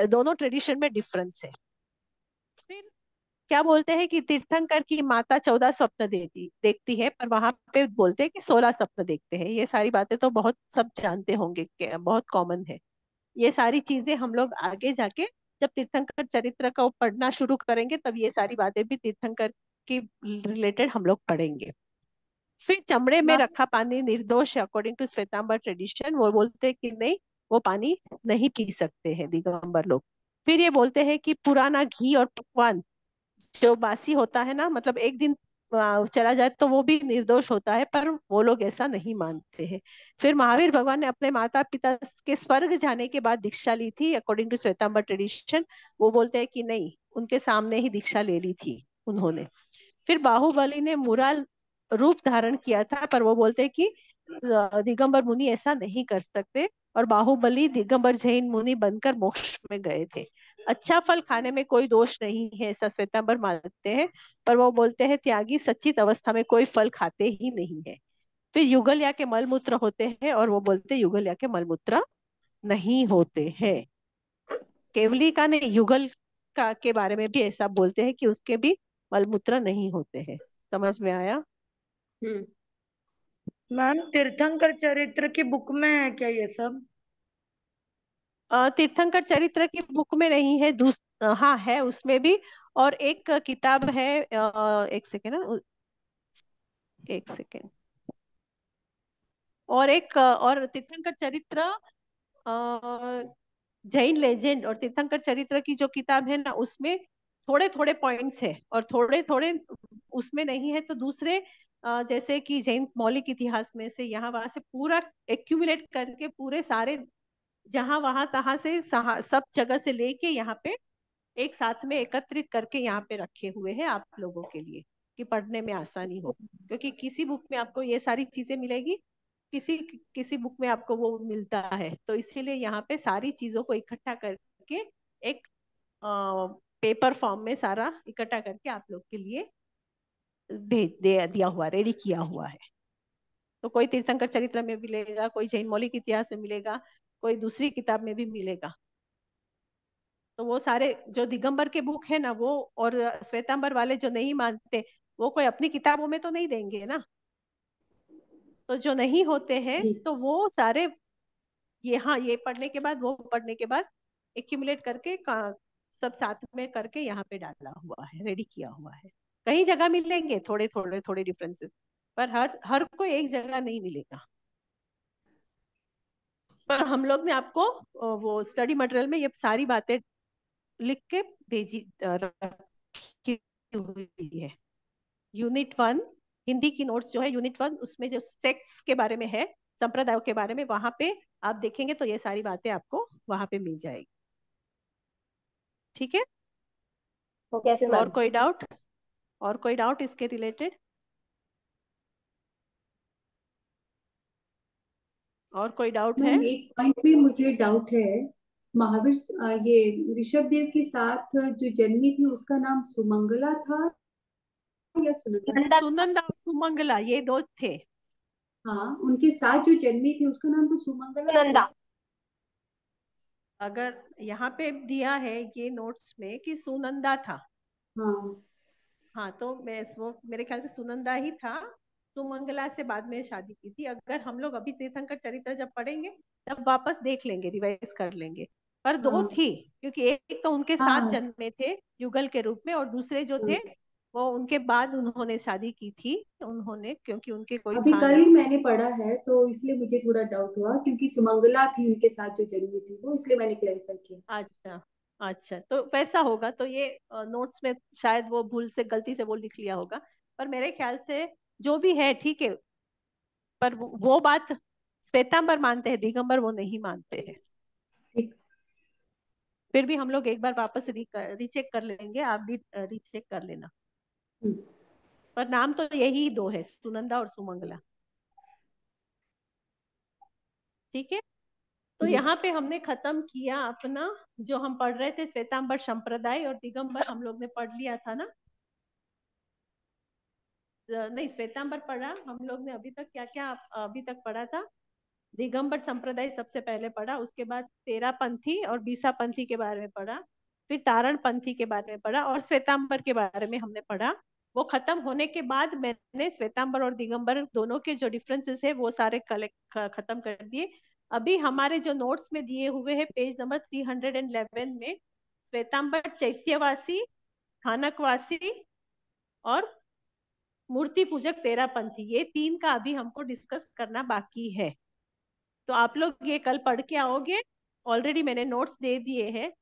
दोनों ट्रेडिशन में डिफरेंस है। फिर क्या बोलते हैं कि तीर्थंकर की माता 14 स्वप्न देखती है, पर वहां पे बोलते हैं कि 16 स्वप्न देखते हैं। ये सारी बातें तो बहुत सब जानते होंगे, बहुत कॉमन है। ये सारी चीजें हम लोग आगे जाके जब तीर्थंकर चरित्र का पढ़ना शुरू करेंगे तब ये सारी बातें भी तीर्थंकर की रिलेटेड हम लोग पढ़ेंगे। फिर चमड़े में रखा पानी निर्दोष है अकॉर्डिंग टू श्वेतांबर ट्रेडिशन। वो बोलते हैं कि नहीं, वो पानी नहीं पी सकते हैं दिगंबर लोग। फिर ये बोलते हैं कि पुराना घी और पकवान जो बासी होता है ना, मतलब एक दिन चला जाए तो वो भी निर्दोष होता है, पर वो लोग ऐसा नहीं मानते हैं। फिर महावीर भगवान ने अपने माता पिता के स्वर्ग जाने के बाद दीक्षा ली थी अकॉर्डिंग टू श्वेतांबर ट्रेडिशन। वो बोलते हैं कि नहीं, उनके सामने ही दीक्षा ले ली थी उन्होंने। फिर बाहुबली ने मुराल रूप धारण किया था, पर वो बोलते हैं कि दिगंबर मुनि ऐसा नहीं कर सकते। और बाहुबली दिगंबर जैन मुनि बनकर मोक्ष में गए थे। अच्छा फल खाने में कोई दोष नहीं है ऐसा श्वेतांबर मानते हैं, पर वो बोलते हैं त्यागी सच्चित अवस्था में कोई फल खाते ही नहीं है। फिर युगल के मलमूत्र होते हैं, और वो बोलते हैं युगल के मलमूत्र नहीं होते हैं। केवली का ने युगल का के बारे में भी ऐसा बोलते हैं कि उसके भी मलमूत्र नहीं होते हैं। समझ में आया? मैम तीर्थंकर चरित्र की बुक में है क्या ये सब? तीर्थंकर चरित्र की बुक में नहीं है, हाँ है उसमें भी। और एक किताब है, एक सेकेंड ना, एक सेकेंड। और एक और तीर्थंकर चरित्र, जैन लेजेंड और तीर्थंकर चरित्र की जो किताब है ना, उसमें थोड़े थोड़े पॉइंट्स है और थोड़े थोड़े उसमें नहीं है, तो दूसरे जैसे कि जैन मौलिक इतिहास में से यहाँ वहां से पूरा एक्यूमुलेट करके पूरे सारे जहां वहां तहां से सब जगह से लेके यहाँ पे एक साथ में एकत्रित करके यहाँ पे रखे हुए हैं आप लोगों के लिए, कि पढ़ने में आसानी हो। क्योंकि किसी बुक में आपको ये सारी चीजें मिलेगी, किसी किसी बुक में आपको वो मिलता है, तो इसीलिए यहाँ पे सारी चीजों को इकट्ठा करके एक पेपर फॉर्म में सारा इकट्ठा करके आप लोग के लिए भेज दे दिया हुआ, रेडी किया हुआ है। तो कोई तीर्थंकर चरित्र में मिलेगा, कोई जैन मौलिक इतिहास में मिलेगा, कोई दूसरी किताब में भी मिलेगा। तो वो सारे जो दिगंबर के बुक है ना वो, और श्वेतांबर वाले जो नहीं मानते, वो कोई अपनी किताबों में तो नहीं देंगे ना। तो जो नहीं होते हैं जी तो वो सारे ये, हाँ, ये पढ़ने के बाद वो पढ़ने के बाद एक्यूमुलेट करके सब साथ में करके यहाँ पे डाला हुआ है, रेडी किया हुआ है। कई जगह मिलेंगे थोड़े थोड़े थोड़े डिफरेंसेस, पर हर हर कोई एक जगह नहीं मिलेगा। पर हम लोग ने आपको वो स्टडी मटेरियल में ये सारी बातें लिख के भेजी रखी हुई है। यूनिट 1 हिंदी की नोट्स जो है यूनिट 1, उसमें जो सेक्ट्स के बारे में है, संप्रदायों के बारे में, वहां पे आप देखेंगे तो ये सारी बातें आपको वहां पे मिल जाएगी। ठीक है? ओके और मैम। कोई डाउट? और कोई डाउट इसके रिलेटेड? और कोई डाउट है? मैम एक पॉइंट में मुझे डाउट है। महावीर ये ऋषभ देव के साथ जो जन्मी थी उसका नाम सुमंगला था या सुनंदा? सुनंदा और सुमंगला ये दो थे। हाँ, उनके साथ जो जन्मी थी उसका नाम तो सुमंगला था। सुनंदा। अगर यहाँ पे दिया है ये नोट्स में कि सुनंदा था, हाँ हाँ, तो मैं वो मेरे ख्याल से सुनंदा ही था। सुमंगला से बाद में शादी की थी। अगर हम लोग अभी तीर्थंकर चरित्र जब पढ़ेंगे तब वापस देख लेंगे, रिवाइज कर लेंगे। पर दो हाँ थी, क्योंकि एक तो उनके साथ हाँ जन्मे थे युगल के रूप में, और दूसरे जो थे हाँ। वो उनके बाद उन्होंने शादी की थी, उन्होंने, क्योंकि उनके कोई अभी था कल नहीं। ही मैंने पढ़ा है तो इसलिए मुझे थोड़ा डाउट हुआ, क्योंकि सुमंगला थी उनके साथ जो जन्मी थी वो, इसलिए मैंने क्लैरिफाई किया। अच्छा, अच्छा, तो वैसा होगा तो ये नोट्स में शायद वो भूल से, गलती से वो लिख लिया होगा। पर मेरे ख्याल से जो भी है ठीक है। पर वो बात श्वेतांबर मानते हैं, दिगंबर वो नहीं मानते हैं। ठीक। फिर भी हम लोग एक बार वापस रीचेक कर लेंगे, आप भी रीचेक कर लेना। हम्म। पर नाम तो यही दो है, सुनंदा और सुमंगला। ठीक है? तो जी यहाँ पे हमने खत्म किया अपना, जो हम पढ़ रहे थे श्वेतांबर संप्रदाय और दिगंबर हम लोग ने पढ़ लिया था ना। नहीं, श्वेतांबर पढ़ा हम लोग ने। अभी तक क्या क्या अभी तक पढ़ा था? दिगंबर संप्रदाय सबसे पहले पढ़ा, उसके बाद तेरा पंथी और बीसा पंथी के बारे में पढ़ा, फिर तारण पंथी के बारे में पढ़ा, और श्वेतांबर के बारे में हमने पढ़ा। वो खत्म होने के बाद मैंने श्वेतांबर और दिगंबर दोनों के जो डिफरेंसेस है वो सारे कलेक्ट खत्म कर दिए। अभी हमारे जो नोट्स में दिए हुए हैं पेज नंबर 311 में, श्वेतांबर चैत्यवासी, स्थानकवासी और मूर्ति पूजक तेरा पंथी, ये तीन का अभी हमको डिस्कस करना बाकी है। तो आप लोग ये कल पढ़ के आओगे। ऑलरेडी मैंने नोट्स दे दिए हैं।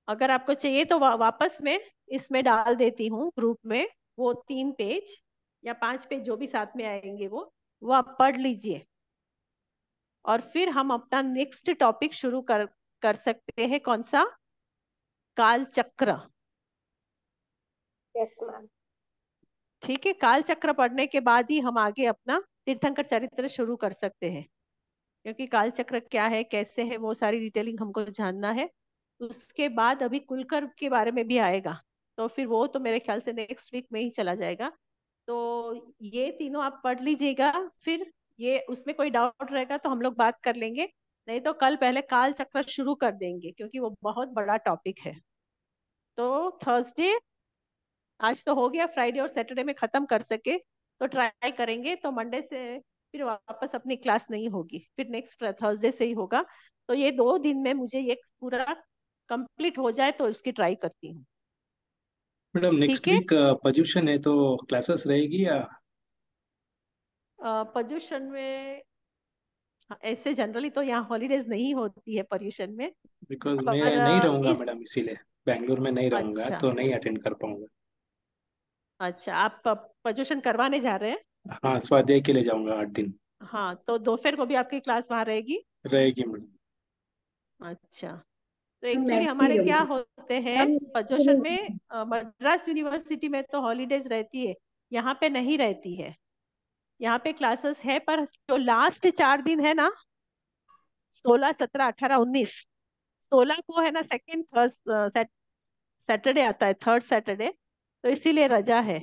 अगर आपको चाहिए तो वापस में इसमें डाल देती हूँ ग्रुप में, वो 3 पेज या 5 पेज जो भी साथ में आएंगे वो आप पढ़ लीजिए। और फिर हम अपना नेक्स्ट टॉपिक शुरू कर सकते हैं। कौन सा? काल चक्र। Yes ma'am. ठीक है? काल चक्र पढ़ने के बाद ही हम आगे अपना तीर्थंकर चरित्र शुरू कर सकते हैं, क्योंकि काल चक्र क्या है, कैसे है, वो सारी डिटेलिंग हमको जानना है। उसके बाद अभी कुलकर के बारे में भी आएगा, तो फिर वो तो मेरे ख्याल से नेक्स्ट वीक में ही चला जाएगा। तो ये तीनों आप पढ़ लीजिएगा, फिर ये उसमें कोई डाउट रहेगा तो हम लोग बात कर लेंगे। नहीं तो कल पहले काल चक्र शुरू कर देंगे, क्योंकि वो बहुत बड़ा टॉपिक है। तो थर्सडे, आज तो हो गया, फ्राइडे और सैटरडे में खत्म कर सके तो ट्राई करेंगे, तो मंडे से फिर वापस अपनी क्लास नहीं होगी, फिर नेक्स्ट थर्सडे से ही होगा। तो ये 2 दिन में मुझे ये पूरा कंप्लीट हो जाए तो उसकी ट्राई करती हूँ। मैडम नेक्स्ट ठीक है? वीक पोल्यूशन है तो क्लासेस रहेगी या पर्यूषण में ऐसे जनरली तो यहाँ हॉलीडेज नहीं होती है पर्यूषण में, बिकॉज पर मैं नहीं रहूंगा इस मैडम, इसीलिए बैंगलोर में नहीं रहूंगा अच्छा तो नहीं अटेंड कर पाऊंगा। अच्छा, आप पर्यूषण करवाने जा रहे हैं? हाँ, स्वाध्याय के लिए जाऊंगा 8 दिन। हाँ, तो दोपहर को भी आपकी क्लास वहाँ रहेगी? रहेगी मैडम। अच्छा, तो मैम मैं एक्चुअली भी नहीं हमारे क्या रहूंगी होते हैं मैम पर्यूषण में, मद्रास यूनिवर्सिटी में तो हॉलीडेज रहती है, यहाँ पे नहीं रहती है। यहाँ पे क्लासेस है, पर जो लास्ट 4 दिन है ना, 16, 17, 18, 19, 16 को है ना सेकेंड सैटरडे आता है, थर्ड सैटरडे, तो इसीलिए रजा है।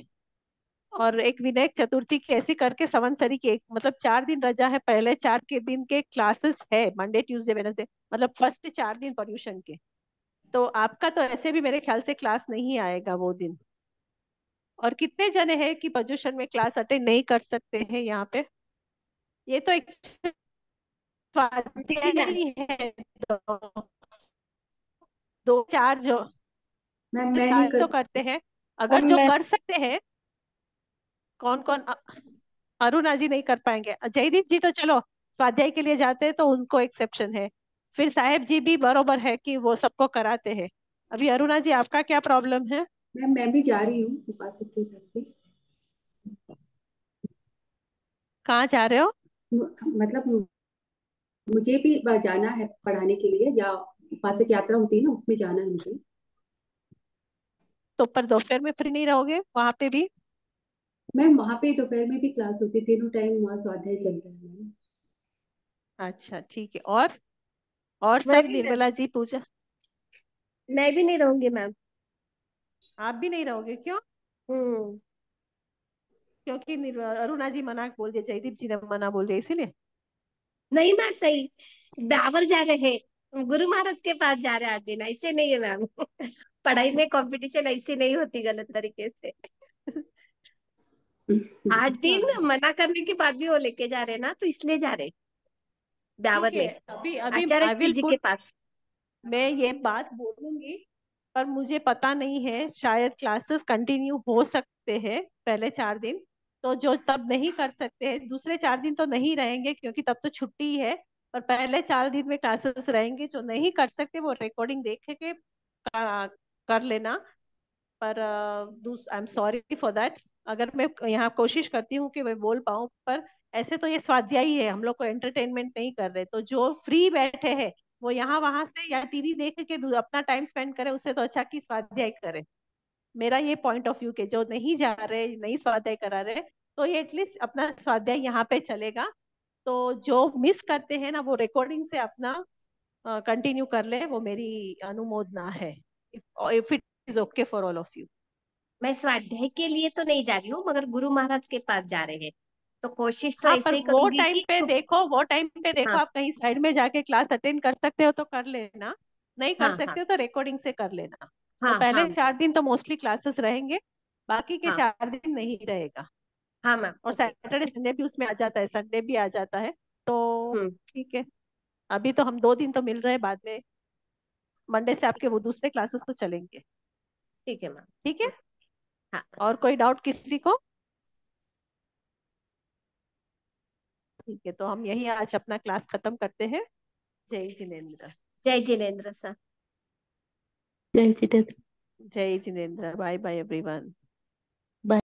और एक विनायक चतुर्थी की ऐसी करके संवत्सरी की एक, मतलब 4 दिन रजा है, पहले 4 के दिन के क्लासेस है मंडे ट्यूसडे वेडनेसडे, मतलब फर्स्ट 4 दिन पर्यूषण के। तो आपका तो ऐसे भी मेरे ख्याल से क्लास नहीं आएगा वो दिन। और कितने जने हैं कि पर्यूषण में क्लास अटेंड नहीं कर सकते हैं यहाँ पे? ये तो एक जी स्वाध्याय मैम। ही है, दो, दो चार जो मैम मैं नहीं चार तो कर करते हैं। अगर मैम जो मैं कर सकते हैं, कौन कौन? अरुणा जी नहीं कर पाएंगे, जयदीप जी तो चलो स्वाध्याय के लिए जाते हैं तो उनको एक्सेप्शन है, फिर साहेब जी भी बरोबर है कि वो सबको कराते हैं। अभी अरुणा जी आपका क्या प्रॉब्लम है? मैम मैं भी जा रही हूँ उपासक के हिसाब से। कहाँ जा रहे हो? मतलब मुझे भी जाना है पढ़ाने के लिए, या उपासक यात्रा होती है ना, उसमें जाना है मुझे। तो पर दोपहर में फ्री नहीं रहोगे वहां पे भी? मैम वहाँ पे दोपहर में भी क्लास होती है, तीनों टाइम वहाँ स्वाध्याय चलता है मैम। अच्छा ठीक है। और मैं सब भी निर्मला जी, पूजा? मैं भी नहीं रहूंगी मैम। आप भी नहीं रहोगे, क्यों? हम्म। क्योंकि अरुणा जी मना बोल दिया, जयदीप जी ने मना बोल दिया, इसीलिए? नहीं मैम नहीं, दावर जा रहे हैं, गुरु महाराज के पास जा रहे हैं 8 दिन, ऐसे नहीं है मैम। पढ़ाई में कंपटीशन ऐसी नहीं होती गलत तरीके से। 8 दिन हाँ मना करने के बाद भी वो लेके जा रहे हैं ना, तो इसलिए जा रहे हैं दावर ठीक है, में अभी अभी आचार्य आई शिव विल जी के पुट, पास। मैं ये बात बोलूंगी, पर मुझे पता नहीं है, शायद क्लासेस कंटिन्यू हो सकते हैं पहले 4 दिन, तो जो तब नहीं कर सकते हैं दूसरे 4 दिन तो नहीं रहेंगे क्योंकि तब तो छुट्टी है। पर पहले 4 दिन में क्लासेस रहेंगे, जो नहीं कर सकते वो रिकॉर्डिंग देख के कर लेना। पर I am sorry for that. अगर मैं यहाँ कोशिश करती हूँ कि मैं बोल पाऊँ, पर ऐसे तो ये स्वाध्याय ही है, हम लोग को एंटरटेनमेंट नहीं कर रहे, तो जो फ्री बैठे हैं वो यहाँ वहां से या टीवी देख के अपना टाइम स्पेंड करे, उससे तो अच्छा कि स्वाध्याय करे। मेरा ये पॉइंट ऑफ व्यू के जो नहीं जा रहे, नहीं स्वाध्याय करा रहे, तो ये एटलीस्ट अपना स्वाध्याय यहाँ पे चलेगा। तो जो मिस करते हैं ना वो रिकॉर्डिंग से अपना कंटिन्यू कर ले, वो मेरी अनुमोदना है, if it is okay for all of you. मैं स्वाध्याय के लिए तो नहीं जा रही हूँ, मगर गुरु महाराज के पास जा रहे हैं, तो कोशिश तो हाँ, पर ऐसे ही वो करूंगी टाइम कि पे देखो, वो टाइम पे देखो, हाँ आप कहीं साइड में जाके क्लास अटेंड कर सकते हो तो कर लेना, नहीं कर हाँ हाँ सकते हो तो रिकॉर्डिंग से कर लेना। तो हाँ पहले हाँ 4 दिन तो मोस्टली क्लासेस रहेंगे, बाकी के हाँ 4 दिन नहीं रहेगा। हाँ मैम और ओके। सैटरडे संडे भी उसमें आ जाता है, संडे भी आ जाता है, तो हम्म। ठीक है। अभी तो हम 2 दिन तो मिल रहे हैं, बाद में मंडे से आपके वो दूसरे क्लासेस तो चलेंगे। ठीक है मैम। ठीक है। हाँ। और कोई डाउट किसी को? ठीक है, तो हम यही आज अपना क्लास खत्म करते हैं। जय जिनेन्द्र। जय जिनेन्द्र सर। जय जिनेन्द्र, बाय बाय एवरीवन।